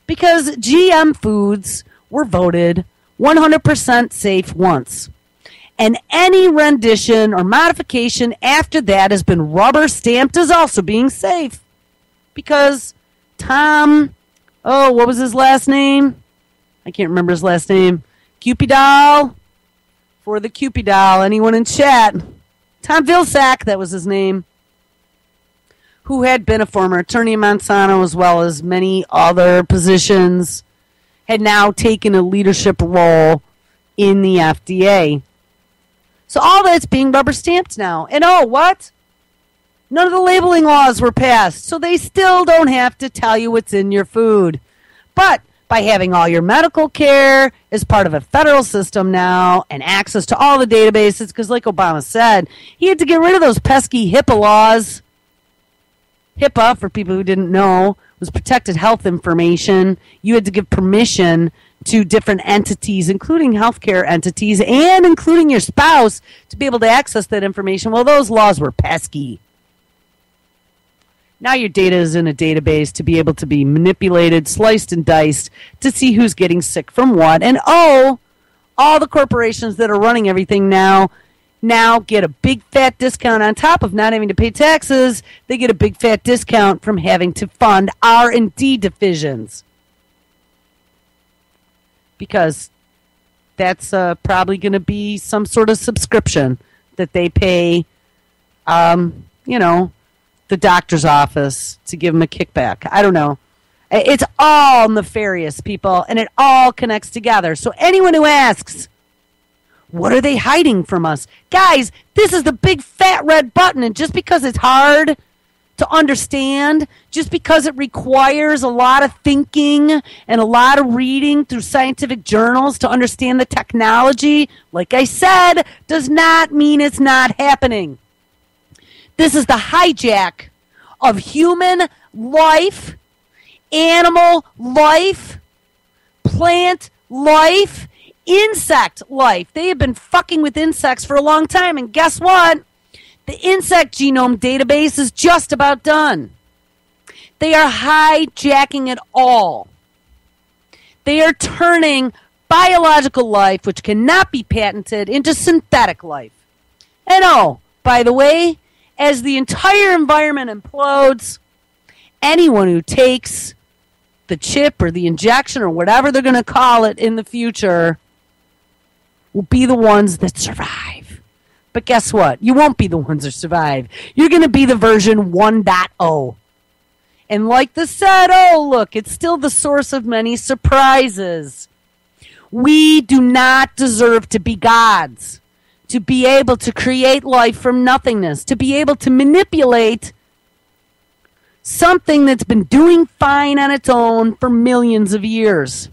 because GM foods were voted 100% safe once. And any rendition or modification after that has been rubber stamped as also being safe. Because Tom, what was his last name? I can't remember his last name. Cupidol. For the Cupidol, anyone in chat? Tom Vilsack, that was his name. Who had been a former attorney in Monsanto as well as many other positions, had now taken a leadership role in the FDA. So all that's being rubber stamped now. And what? None of the labeling laws were passed, so they still don't have to tell you what's in your food. But by having all your medical care as part of a federal system now and access to all the databases, because like Obama said, he had to get rid of those pesky HIPAA laws. HIPAA, for people who didn't know, was protected health information. You had to give permission to different entities, including healthcare entities, and including your spouse, to be able to access that information. Well, those laws were pesky. Now your data is in a database to be able to be manipulated, sliced and diced, to see who's getting sick from what. And all the corporations that are running everything now get a big fat discount on top of not having to pay taxes. They get a big fat discount from having to fund R&D divisions. Because that's probably going to be some sort of subscription that they pay, the doctor's office to give them a kickback. I don't know. It's all nefarious, people, and it all connects together. So anyone who asks, what are they hiding from us? Guys, this is the big fat red button, and just because it's hard to understand, just because it requires a lot of thinking and a lot of reading through scientific journals to understand the technology, like I said, does not mean it's not happening. This is the hijack of human life, animal life, plant life, insect life. They have been fucking with insects for a long time, and guess what? The insect genome database is just about done. They are hijacking it all. They are turning biological life, which cannot be patented, into synthetic life. And by the way, as the entire environment implodes, anyone who takes the chip or the injection or whatever they're going to call it in the future will be the ones that survive. But guess what? You won't be the ones that survive. You're going to be the version 1.0. And like the said, look, it's still the source of many surprises. We do not deserve to be gods. To be able to create life from nothingness, to be able to manipulate something that's been doing fine on its own for millions of years.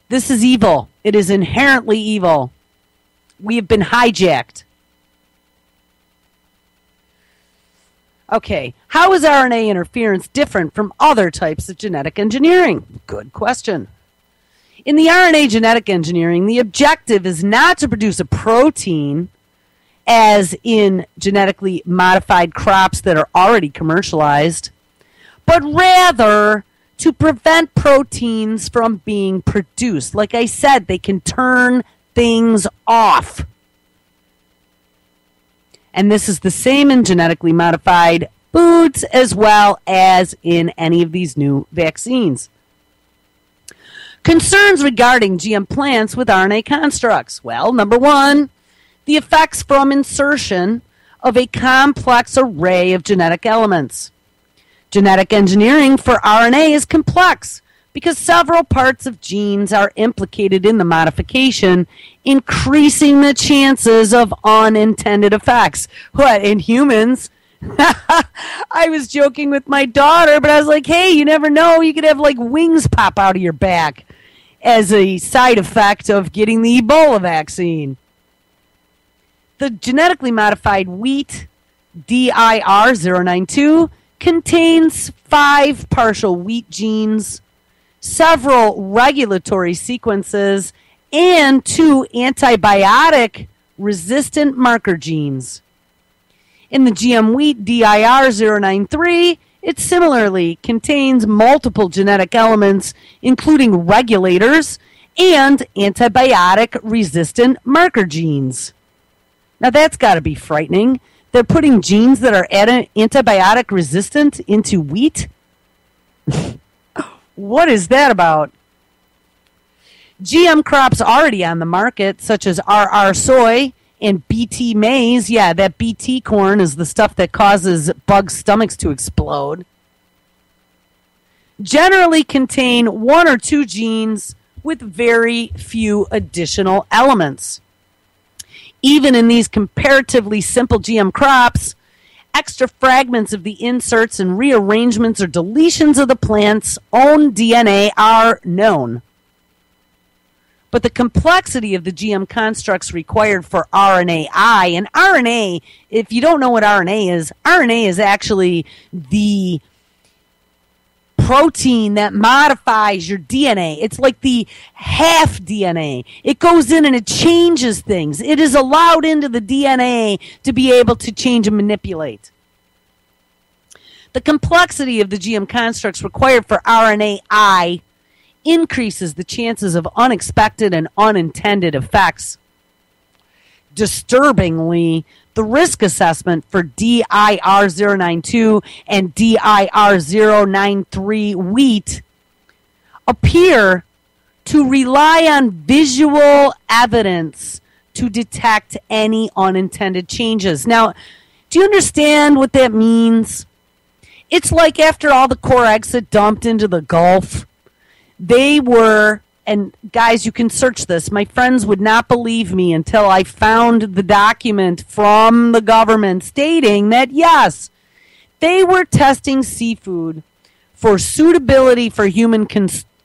This is evil. It is inherently evil. We have been hijacked. Okay, how is RNA interference different from other types of genetic engineering? Good question. In the RNA genetic engineering, the objective is not to produce a protein, as in genetically modified crops that are already commercialized, but rather to prevent proteins from being produced. Like I said, they can turn things off. And this is the same in genetically modified foods as well as in any of these new vaccines. Concerns regarding GM plants with RNA constructs. Well, number one, the effects from insertion of a complex array of genetic elements. Genetic engineering for RNA is complex because several parts of genes are implicated in the modification, increasing the chances of unintended effects. What, in humans? I was joking with my daughter, but I was like, hey, you never know. You could have like wings pop out of your back as a side effect of getting the Ebola vaccine. The genetically modified wheat, DIR092, contains 5 partial wheat genes, several regulatory sequences, and 2 antibiotic resistant marker genes. In the GM wheat DIR093, it similarly contains multiple genetic elements, including regulators and antibiotic-resistant marker genes. Now that's got to be frightening. They're putting genes that are antibiotic-resistant into wheat? What is that about? GM crops already on the market, such as RR soy and BT maize. Yeah, that BT corn is the stuff that causes bugs' stomachs to explode. Generally contain one or two genes with very few additional elements. Even in these comparatively simple GM crops, extra fragments of the inserts and rearrangements or deletions of the plant's own DNA are known. But the complexity of the GM constructs required for RNAi, and RNA, if you don't know what RNA is actually the protein that modifies your DNA. It's like the half DNA. It goes in and it changes things. It is allowed into the DNA to be able to change and manipulate. The complexity of the GM constructs required for RNAi increases the chances of unexpected and unintended effects. Disturbingly, the risk assessment for DIR092 and DIR093 wheat appear to rely on visual evidence to detect any unintended changes. Now, do you understand what that means? It's like after all the core eggs that dumped into the Gulf, they were, and guys, you can search this. My friends would not believe me until I found the document from the government stating that, yes, they were testing seafood for suitability for human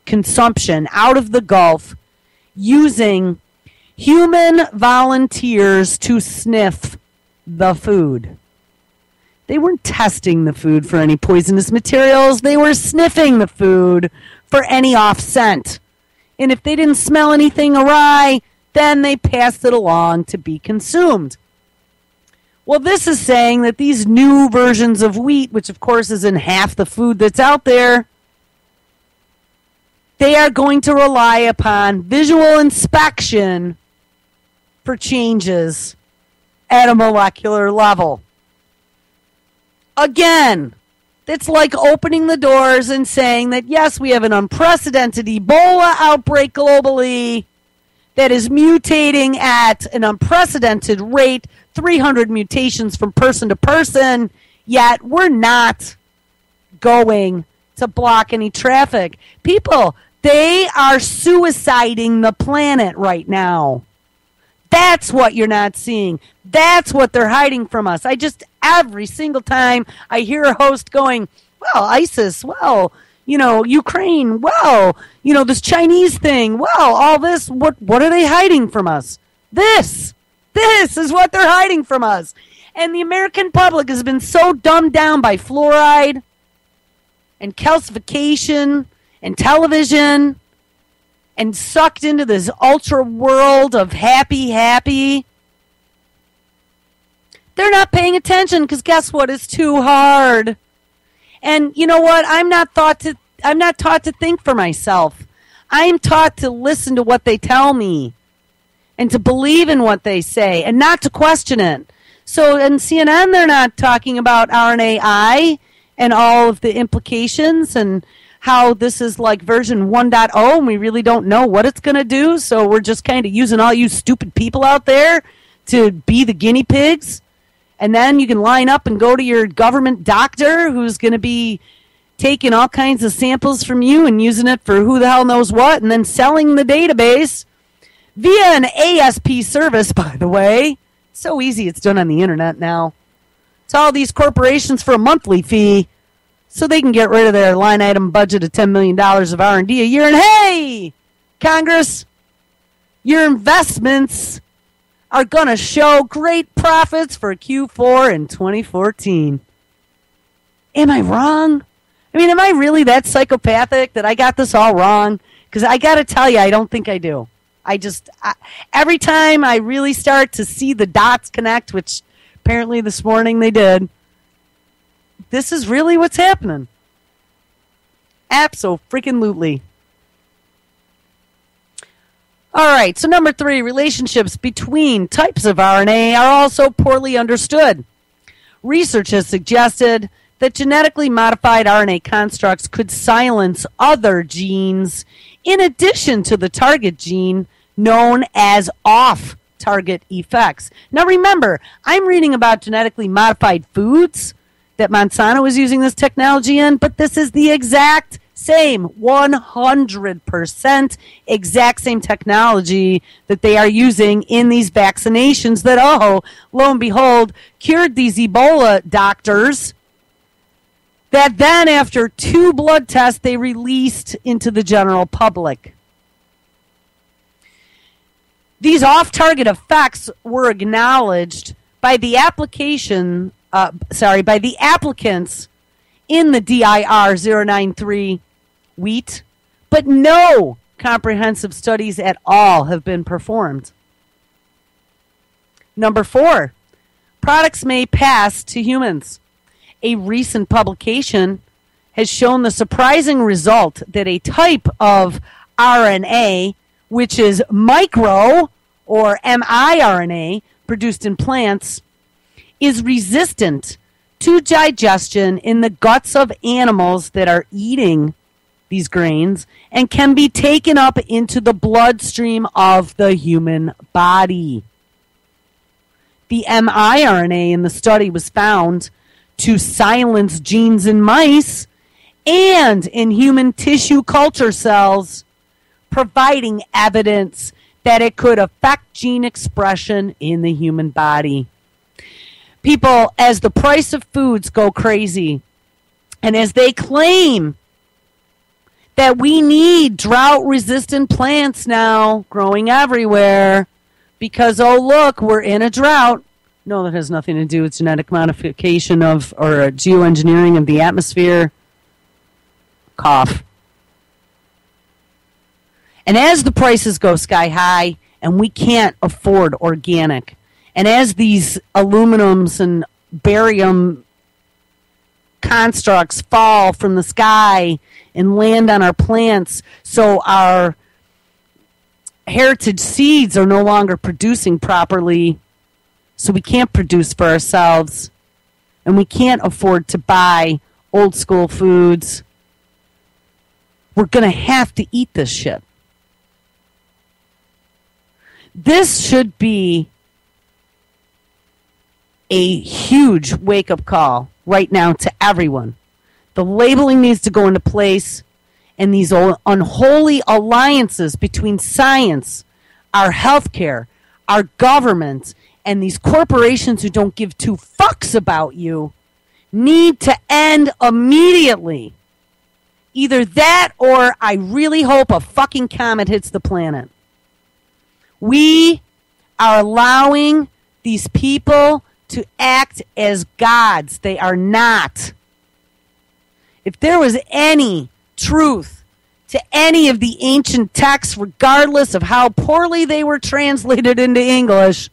consumption out of the Gulf using human volunteers to sniff the food. They weren't testing the food for any poisonous materials. They were sniffing the food for any off scent. And if they didn't smell anything awry, then they passed it along to be consumed. Well, this is saying that these new versions of wheat, which of course is in half the food that's out there, they are going to rely upon visual inspection for changes at a molecular level. Again, it's like opening the doors and saying that, yes, we have an unprecedented Ebola outbreak globally that is mutating at an unprecedented rate, 300 mutations from person to person, yet we're not going to block any traffic. People, they are suiciding the planet right now. That's what you're not seeing. That's what they're hiding from us. Every single time I hear a host going, well, ISIS, well, Ukraine, well, this Chinese thing, well, all this, what are they hiding from us? This is what they're hiding from us. And the American public has been so dumbed down by fluoride and calcification and television and sucked into this ultra world of happy. They're not paying attention because guess what? It's too hard. And you know what? I'm not taught to think for myself. I'm taught to listen to what they tell me and to believe in what they say and not to question it. So in CNN, they're not talking about RNAi and all of the implications and how this is like version 1.0 and we really don't know what it's going to do. So we're just kind of using all you stupid people out there to be the guinea pigs. And then you can line up and go to your government doctor who's going to be taking all kinds of samples from you and using it for who the hell knows what and then selling the database via an ASP service, by the way. So easy, it's done on the internet now. It's all these corporations for a monthly fee so they can get rid of their line item budget of $10 million of R&D a year. And hey, Congress, your investments are going to show great profits for Q4 in 2014. Am I wrong? I mean, am I really that psychopathic that I got this all wrong? Because I got to tell you, I don't think I do. Every time I really start to see the dots connect, which apparently this morning they did, this is really what's happening. Abso-freaking-lutely. All right, so number 3, relationships between types of RNA are also poorly understood. Research has suggested that genetically modified RNA constructs could silence other genes in addition to the target gene, known as off-target effects. Now remember, I'm reading about genetically modified foods that Monsanto is using this technology in, but this is the exact same 100% exact same technology that they are using in these vaccinations that, lo and behold, cured these Ebola doctors that then after 2 blood tests they released into the general public. These off-target effects were acknowledged by the by the applicants in the DIR 093 wheat, but no comprehensive studies at all have been performed. Number 4, products may pass to humans. A recent publication has shown the surprising result that a type of RNA, which is micro or miRNA produced in plants, is resistant to digestion in the guts of animals that are eating these grains and can be taken up into the bloodstream of the human body. The miRNA in the study was found to silence genes in mice and in human tissue culture cells, providing evidence that it could affect gene expression in the human body. People, as the price of foods go crazy, and as they claim that we need drought-resistant plants now growing everywhere because, oh, look, we're in a drought. No, that has nothing to do with genetic modification or geoengineering of the atmosphere. Cough. And as the prices go sky high and we can't afford organic, and as these aluminums and barium constructs fall from the sky and land on our plants, so our heritage seeds are no longer producing properly, so we can't produce for ourselves, and we can't afford to buy old school foods, we're going to have to eat this shit. This should be a huge wake-up call right now to everyone. The labeling needs to go into place, and these unholy alliances between science, our healthcare, our government, and these corporations who don't give 2 fucks about you need to end immediately. Either that or I really hope a fucking comet hits the planet. We are allowing these people to act as gods. They are not. If there was any truth to any of the ancient texts, regardless of how poorly they were translated into English,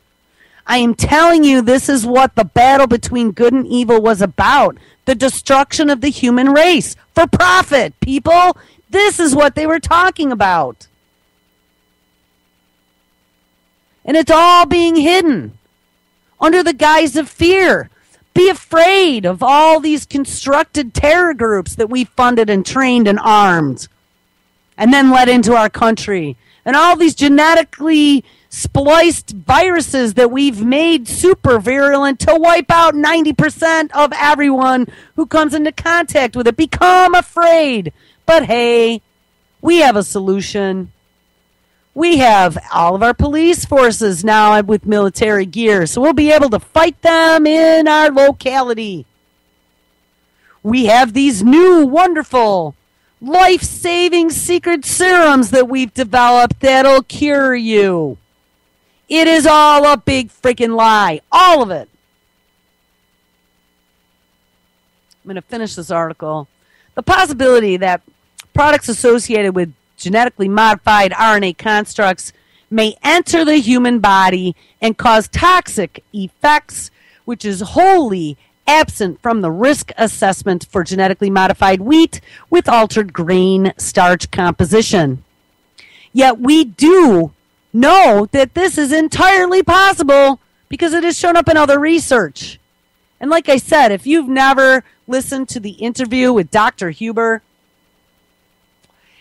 I am telling you this is what the battle between good and evil was about. The destruction of the human race. For profit, people. This is what they were talking about. And it's all being hidden under the guise of fear. Be afraid of all these constructed terror groups that we funded and trained and armed and then let into our country. And all these genetically spliced viruses that we've made super virulent to wipe out 90% of everyone who comes into contact with it. Become afraid. But hey, we have a solution. We have all of our police forces now with military gear, so we'll be able to fight them in our locality. We have these new, wonderful, life-saving secret serums that we've developed that'll cure you. It is all a big freaking lie. All of it. I'm going to finish this article. The possibility that products associated with genetically modified RNA constructs may enter the human body and cause toxic effects, which is wholly absent from the risk assessment for genetically modified wheat with altered grain starch composition. Yet we do know that this is entirely possible because it has shown up in other research. And like I said, if you've never listened to the interview with Dr. Huber,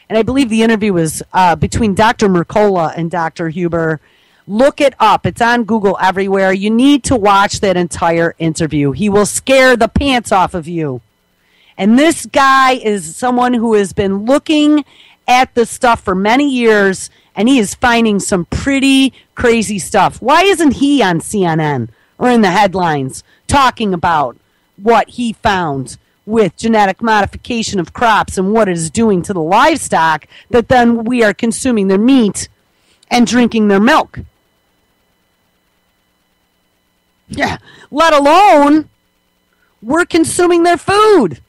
and I believe the interview was between Dr. Mercola and Dr. Huber, look it up. It's on Google everywhere. You need to watch that entire interview. He will scare the pants off of you. And this guy is someone who has been looking at this stuff for many years, and he is finding some pretty crazy stuff. Why isn't he on CNN or in the headlines talking about what he found with genetic modification of crops and what it is doing to the livestock that then we are consuming their meat and drinking their milk? Yeah, let alone we're consuming their food.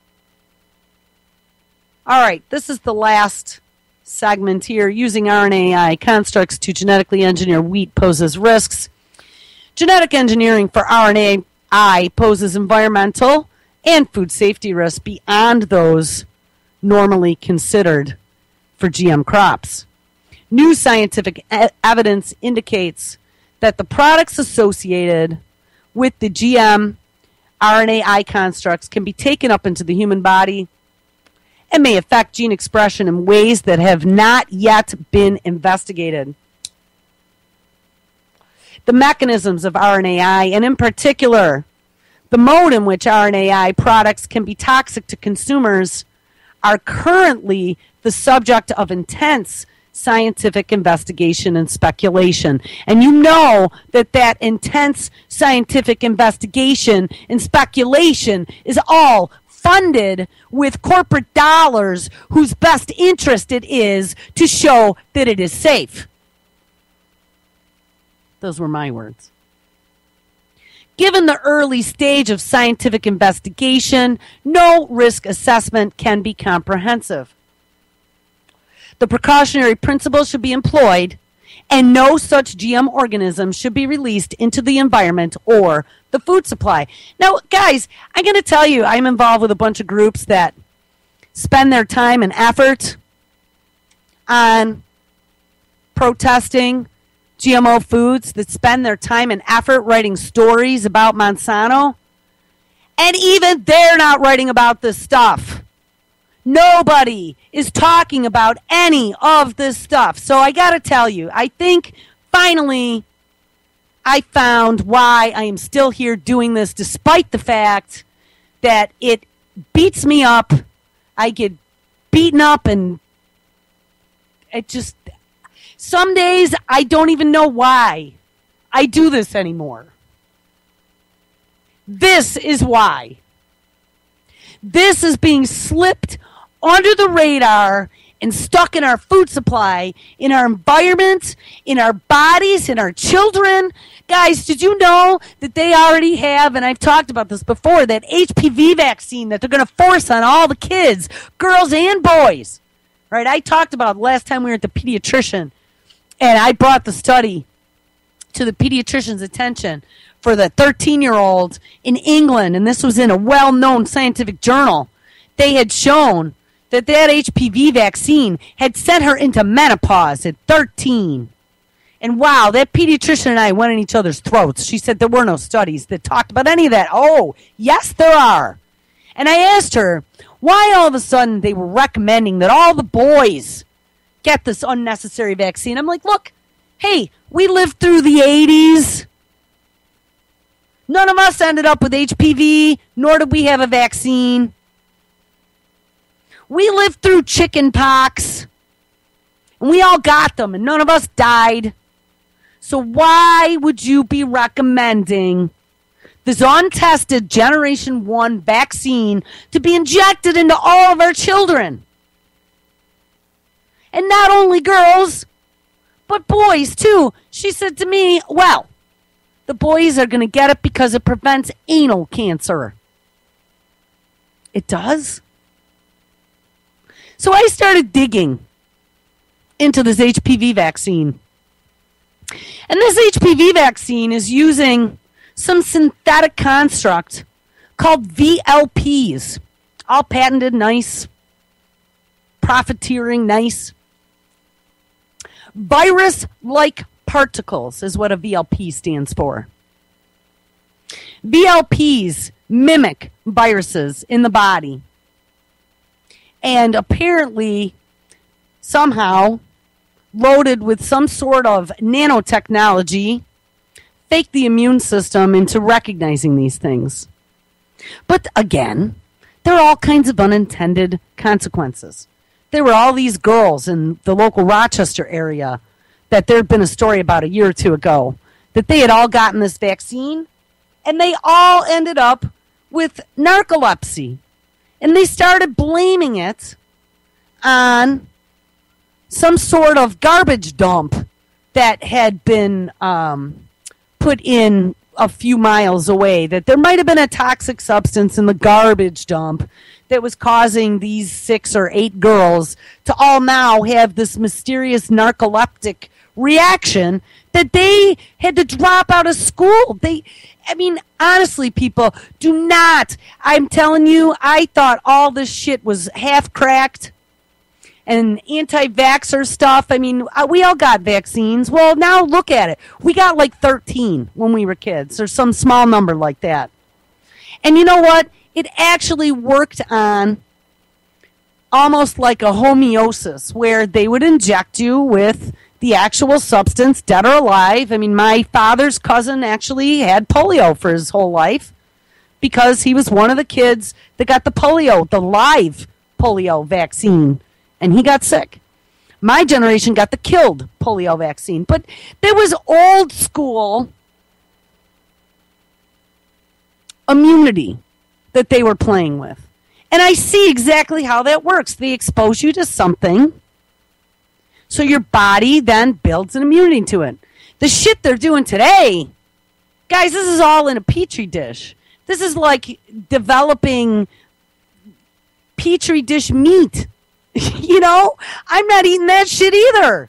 All right, this is the last segment here. Using RNAi constructs to genetically engineer wheat poses risks. Genetic engineering for RNAi poses environmental and food safety risks beyond those normally considered for GM crops. New scientific evidence indicates that the products associated with the GM RNAi constructs can be taken up into the human body and may affect gene expression in ways that have not yet been investigated. The mechanisms of RNAi, and in particular, the mode in which RNAi products can be toxic to consumers, are currently the subject of intense scientific investigation and speculation. And you know that intense scientific investigation and speculation is all funded with corporate dollars whose best interest it is to show that it is safe. Those were my words. Given the early stage of scientific investigation, no risk assessment can be comprehensive. The precautionary principle should be employed, and no such GM organism should be released into the environment or the food supply. Now, guys, I'm going to tell you, I'm involved with a bunch of groups that spend their time and effort on protesting GMO foods, that spend their time and effort writing stories about Monsanto, and even they're not writing about this stuff. Nobody is talking about any of this stuff. So I got to tell you, I think finally I found why I am still here doing this, despite the fact that it beats me up. I get beaten up, and it just, some days I don't even know why I do this anymore. This is why. This is being slipped under the radar and stuck in our food supply, in our environment, in our bodies, in our children. Guys, did you know that they already have, and I've talked about this before, that HPV vaccine that they're going to force on all the kids, girls and boys? Right? I talked about last time we were at the pediatrician, and I brought the study to the pediatrician's attention for the 13-year-old in England, and this was in a well-known scientific journal. They had shown that HPV vaccine had sent her into menopause at 13. And wow, that pediatrician and I went in each other's throats. She said there were no studies that talked about any of that. Oh, yes, there are. And I asked her why all of a sudden they were recommending that all the boys get this unnecessary vaccine. I'm like, look, hey, we lived through the 80s. None of us ended up with HPV, nor did we have a vaccine. We lived through chicken pox, and we all got them, and none of us died. So why would you be recommending this untested Generation 1 vaccine to be injected into all of our children? And not only girls, but boys, too. She said to me, well, the boys are going to get it because it prevents anal cancer. It does? So I started digging into this HPV vaccine. And this HPV vaccine is using some synthetic construct called VLPs. All patented, nice, profiteering, nice. Virus-like particles is what a VLP stands for. VLPs mimic viruses in the body. And apparently, somehow, loaded with some sort of nanotechnology, fake the immune system into recognizing these things. But again, there are all kinds of unintended consequences. There were all these girls in the local Rochester area that there had been a story about a year or two ago that they had all gotten this vaccine and they all ended up with narcolepsy. And they started blaming it on some sort of garbage dump that had been put in a few miles away, that there might have been a toxic substance in the garbage dump that was causing these 6 or 8 girls to all now have this mysterious narcoleptic reaction that they had to drop out of school. Honestly, people, do not. I'm telling you, I thought all this shit was half cracked and anti-vaxxer stuff. We all got vaccines. Well, now look at it. We got like 13 when we were kids, or some small number like that. And you know what? It actually worked on almost like a homeosis, where they would inject you with the actual substance, dead or alive. My father's cousin actually had polio for his whole life because he was one of the kids that got the live polio vaccine. And he got sick. My generation got the killed polio vaccine. But there was old school immunity that they were playing with. And I see exactly how that works. They expose you to something, so your body then builds an immunity to it. The shit they're doing today, guys, this is all in a petri dish. This is like developing petri dish meat. I'm not eating that shit either.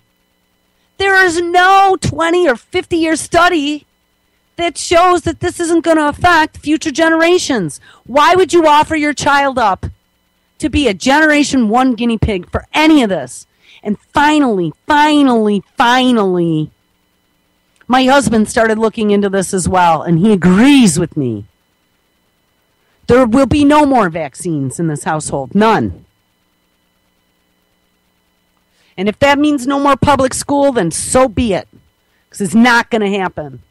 There is no 20 or 50-year study that shows that this isn't going to affect future generations. Why would you offer your child up to be a generation 1 guinea pig for any of this? And finally, my husband started looking into this as well, and he agrees with me. There will be no more vaccines in this household. None. And if that means no more public school, then so be it. Because it's not going to happen.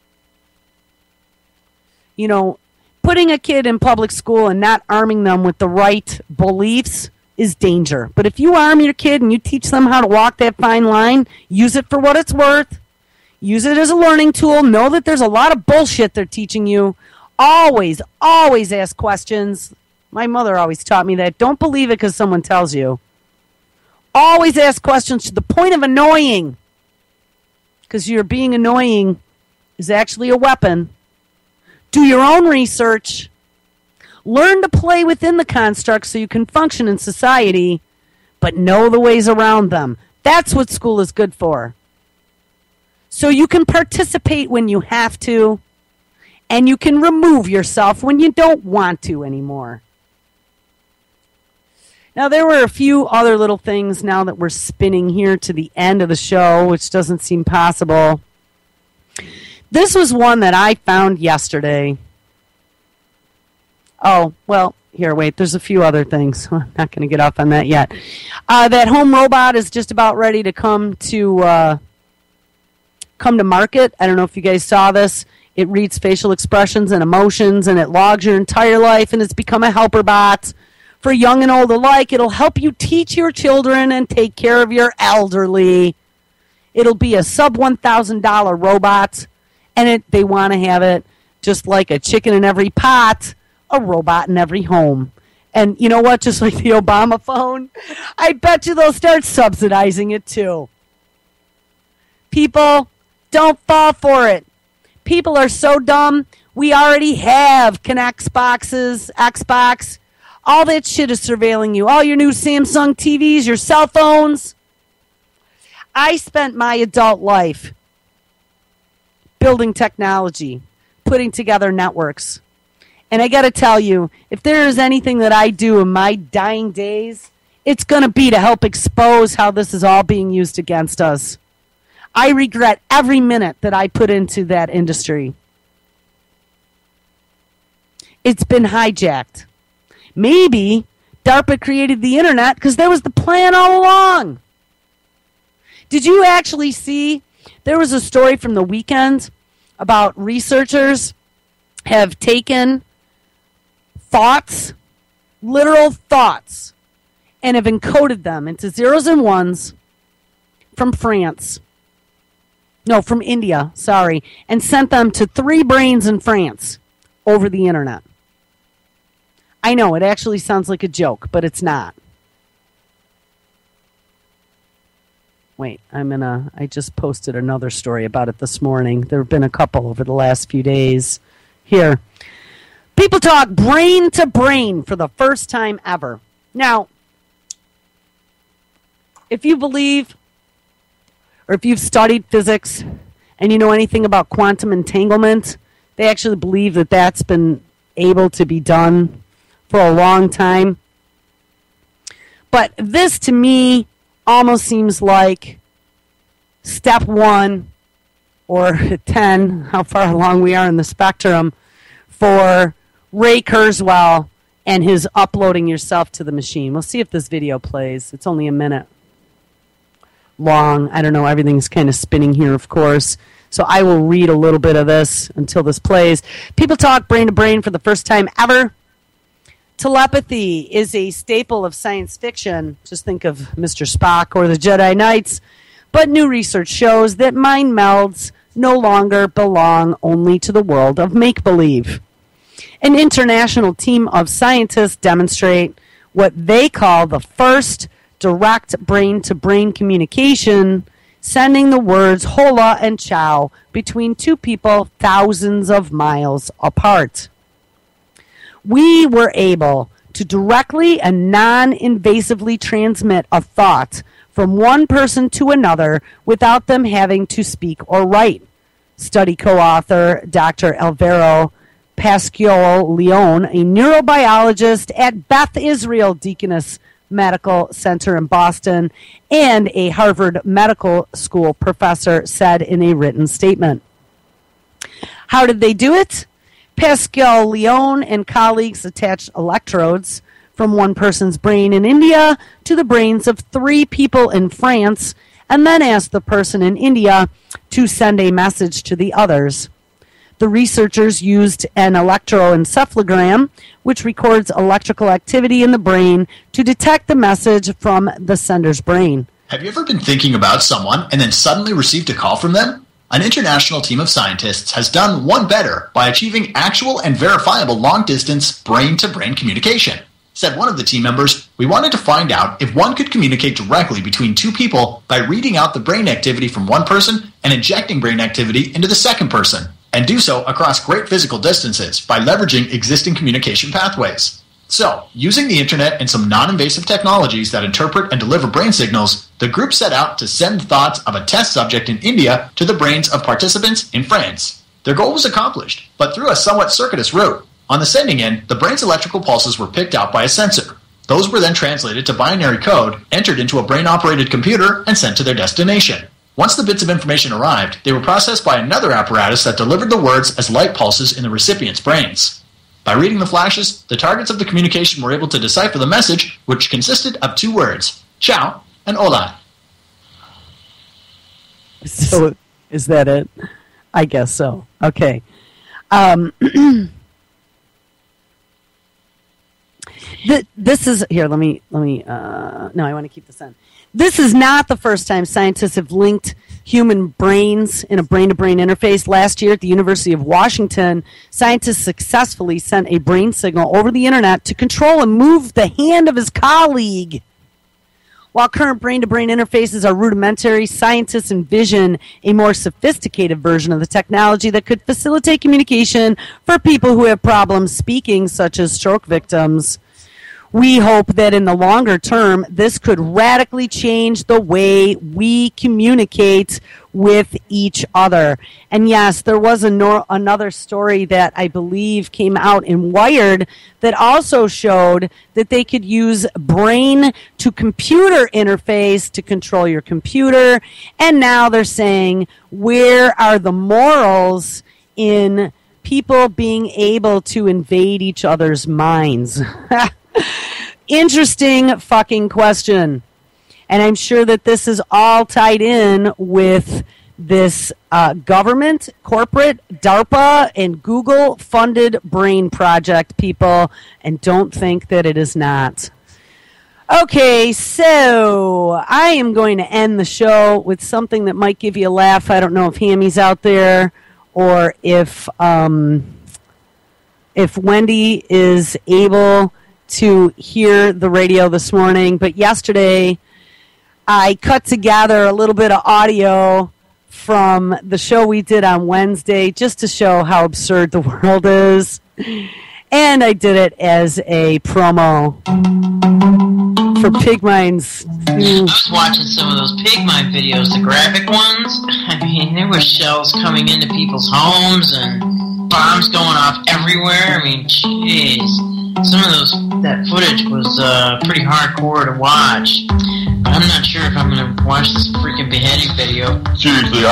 Putting a kid in public school and not arming them with the right beliefs is danger. But if you arm your kid and you teach them how to walk that fine line, use it for what it's worth. Use it as a learning tool. Know that there's a lot of bullshit they're teaching you. Always ask questions. My mother always taught me that. Don't believe it because someone tells you. Always ask questions to the point of annoying. Because your being annoying is actually a weapon. Do your own research. Learn to play within the construct so you can function in society, but know the ways around them. That's what school is good for. So you can participate when you have to, and you can remove yourself when you don't want to anymore. Now, there were a few other little things now that we're spinning here to the end of the show, which doesn't seem possible. This was one that I found yesterday. Oh, well, here, wait, there's a few other things. I'm not going to get off on that yet. That home robot is just about ready to come to market. I don't know if you guys saw this. It reads facial expressions and emotions, and it logs your entire life, and it's become a helper bot. For young and old alike, it'll help you teach your children and take care of your elderly. It'll be a sub $1,000 robot, and they want to have it just like a chicken in every pot, a robot in every home. And you know what? Just like the Obama phone, I bet you they'll start subsidizing it too. People, don't fall for it. People are so dumb. We already have Kinect boxes, Xbox. All that shit is surveilling you. All your new Samsung TVs, your cell phones. I spent my adult life building technology, putting together networks. And I got to tell you, if there is anything that I do in my dying days, it's going to be to help expose how this is all being used against us. I regret every minute that I put into that industry. It's been hijacked. Maybe DARPA created the internet because that was the plan all along. Did you actually see, there was a story from the weekend about researchers have taken thoughts, literal thoughts, and have encoded them into zeros and ones from France. No, from India, sorry, and sent them to 3 brains in France over the internet. I know, it actually sounds like a joke, but it's not. Wait, I just posted another story about it this morning. There have been a couple over the last few days. Here. People talk brain to brain for the first time ever. Now, if you believe, or if you've studied physics and you know anything about quantum entanglement, they actually believe that that's been able to be done for a long time. But this, to me, almost seems like step 1 or 10, how far along we are in the spectrum, for Ray Kurzweil and his uploading yourself to the machine. We'll see if this video plays. It's only a minute long. I don't know. Everything's kind of spinning here, of course. So I will read a little bit of this until this plays. People talk brain to brain for the first time ever. Telepathy is a staple of science fiction. Just think of Mr. Spock or the Jedi Knights. But new research shows that mind melds no longer belong only to the world of make-believe. An international team of scientists demonstrate what they call the first direct brain-to-brain communication, sending the words hola and ciao between 2 people thousands of miles apart. We were able to directly and non-invasively transmit a thought from one person to another without them having to speak or write. Study co-author Dr. Alvaro Pascual-Leon, a neurobiologist at Beth Israel Deaconess Medical Center in Boston and a Harvard Medical School professor, said in a written statement. How did they do it? Pascual-Leon and colleagues attached electrodes from one person's brain in India to the brains of 3 people in France, and then asked the person in India to send a message to the others. The researchers used an electroencephalogram, which records electrical activity in the brain, to detect the message from the sender's brain. Have you ever been thinking about someone and then suddenly received a call from them? An international team of scientists has done one better by achieving actual and verifiable long-distance brain-to-brain communication. Said one of the team members, "We wanted to find out if one could communicate directly between 2 people by reading out the brain activity from one person and injecting brain activity into the second person, and do so across great physical distances by leveraging existing communication pathways." So, using the internet and some non-invasive technologies that interpret and deliver brain signals, the group set out to send thoughts of a test subject in India to the brains of participants in France. Their goal was accomplished, but through a somewhat circuitous route. On the sending end, the brain's electrical pulses were picked out by a sensor. Those were then translated to binary code, entered into a brain-operated computer, and sent to their destination. Once the bits of information arrived, they were processed by another apparatus that delivered the words as light pulses in the recipient's brains. By reading the flashes, the targets of the communication were able to decipher the message, which consisted of 2 words, ciao and hola. So, is that it? I guess so. Okay. This is, here, let me, no, I want to keep this in. This is not the first time scientists have linked human brains in a brain-to-brain interface. Last year at the University of Washington, scientists successfully sent a brain signal over the internet to control and move the hand of his colleague. While current brain-to-brain interfaces are rudimentary, scientists envision a more sophisticated version of the technology that could facilitate communication for people who have problems speaking, such as stroke victims. We hope that in the longer term, this could radically change the way we communicate with each other. And yes, there was another story that I believe came out in Wired that also showed that they could use brain to computer interface to control your computer. And now they're saying, where are the morals in people being able to invade each other's minds? Interesting fucking question. And I'm sure that this is all tied in with this government, corporate, DARPA, and Google-funded brain project, people, and don't think that it is not. Okay, so I am going to end the show with something that might give you a laugh. I don't know if Hammy's out there or if Wendy is able to hear the radio this morning, but yesterday I cut together a little bit of audio from the show we did on Wednesday just to show how absurd the world is. And I did it as a promo for Pigmine's new... I was watching some of those Pigmine videos, the graphic ones. I mean, there were shells coming into people's homes and bombs going off everywhere. I mean, jeez. Some of that footage was pretty hardcore to watch. I'm not sure if I'm going to watch this freaking beheading video. Seriously,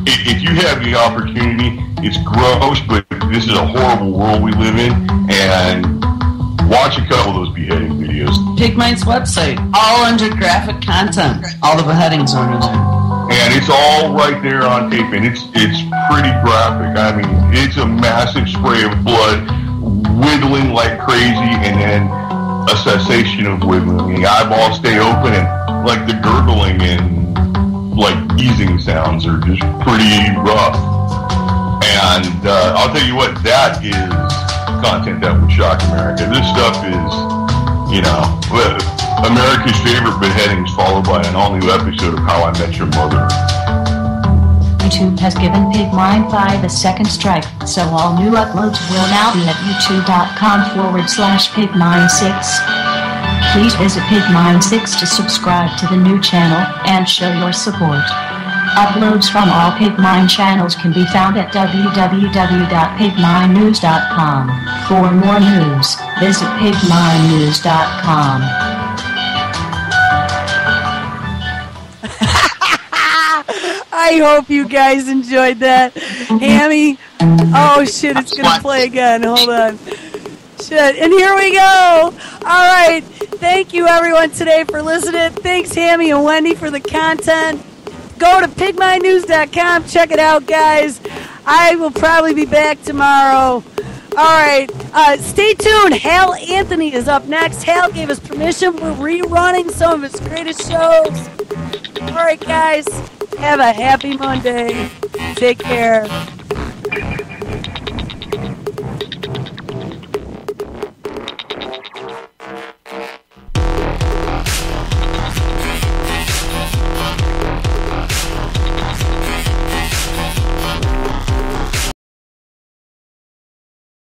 if you have the opportunity, it's gross, but this is a horrible world we live in, and watch a couple of those beheading videos. Pigmine's website, all under graphic content. All the beheadings are under there. And it's all right there on tape, and it's pretty graphic. I mean, it's a massive spray of blood, wiggling like crazy, and then a cessation of wiggling. The eyeballs stay open, and like the gurgling and like easing sounds are just pretty rough. And I'll tell you what, that is content that would shock America. This stuff is, America's favorite beheadings, followed by an all-new episode of How I Met Your Mother. YouTube has given Pigmine 5 a second strike, so all new uploads will now be at youtube.com/Pigmine6. Please visit Pigmine6 to subscribe to the new channel and show your support. Uploads from all Pigmine channels can be found at www.pigminenews.com. For more news, visit pigminenews.com. I hope you guys enjoyed that. Hammy, oh shit, it's going to play again. Hold on. Shit, and here we go. All right, thank you everyone today for listening. Thanks Hammy and Wendy for the content. Go to pigminenews.com, check it out, guys. I will probably be back tomorrow. All right, stay tuned. Hal Anthony is up next. Hal gave us permission. We're rerunning some of his greatest shows. All right, guys. Have a happy Monday. Take care.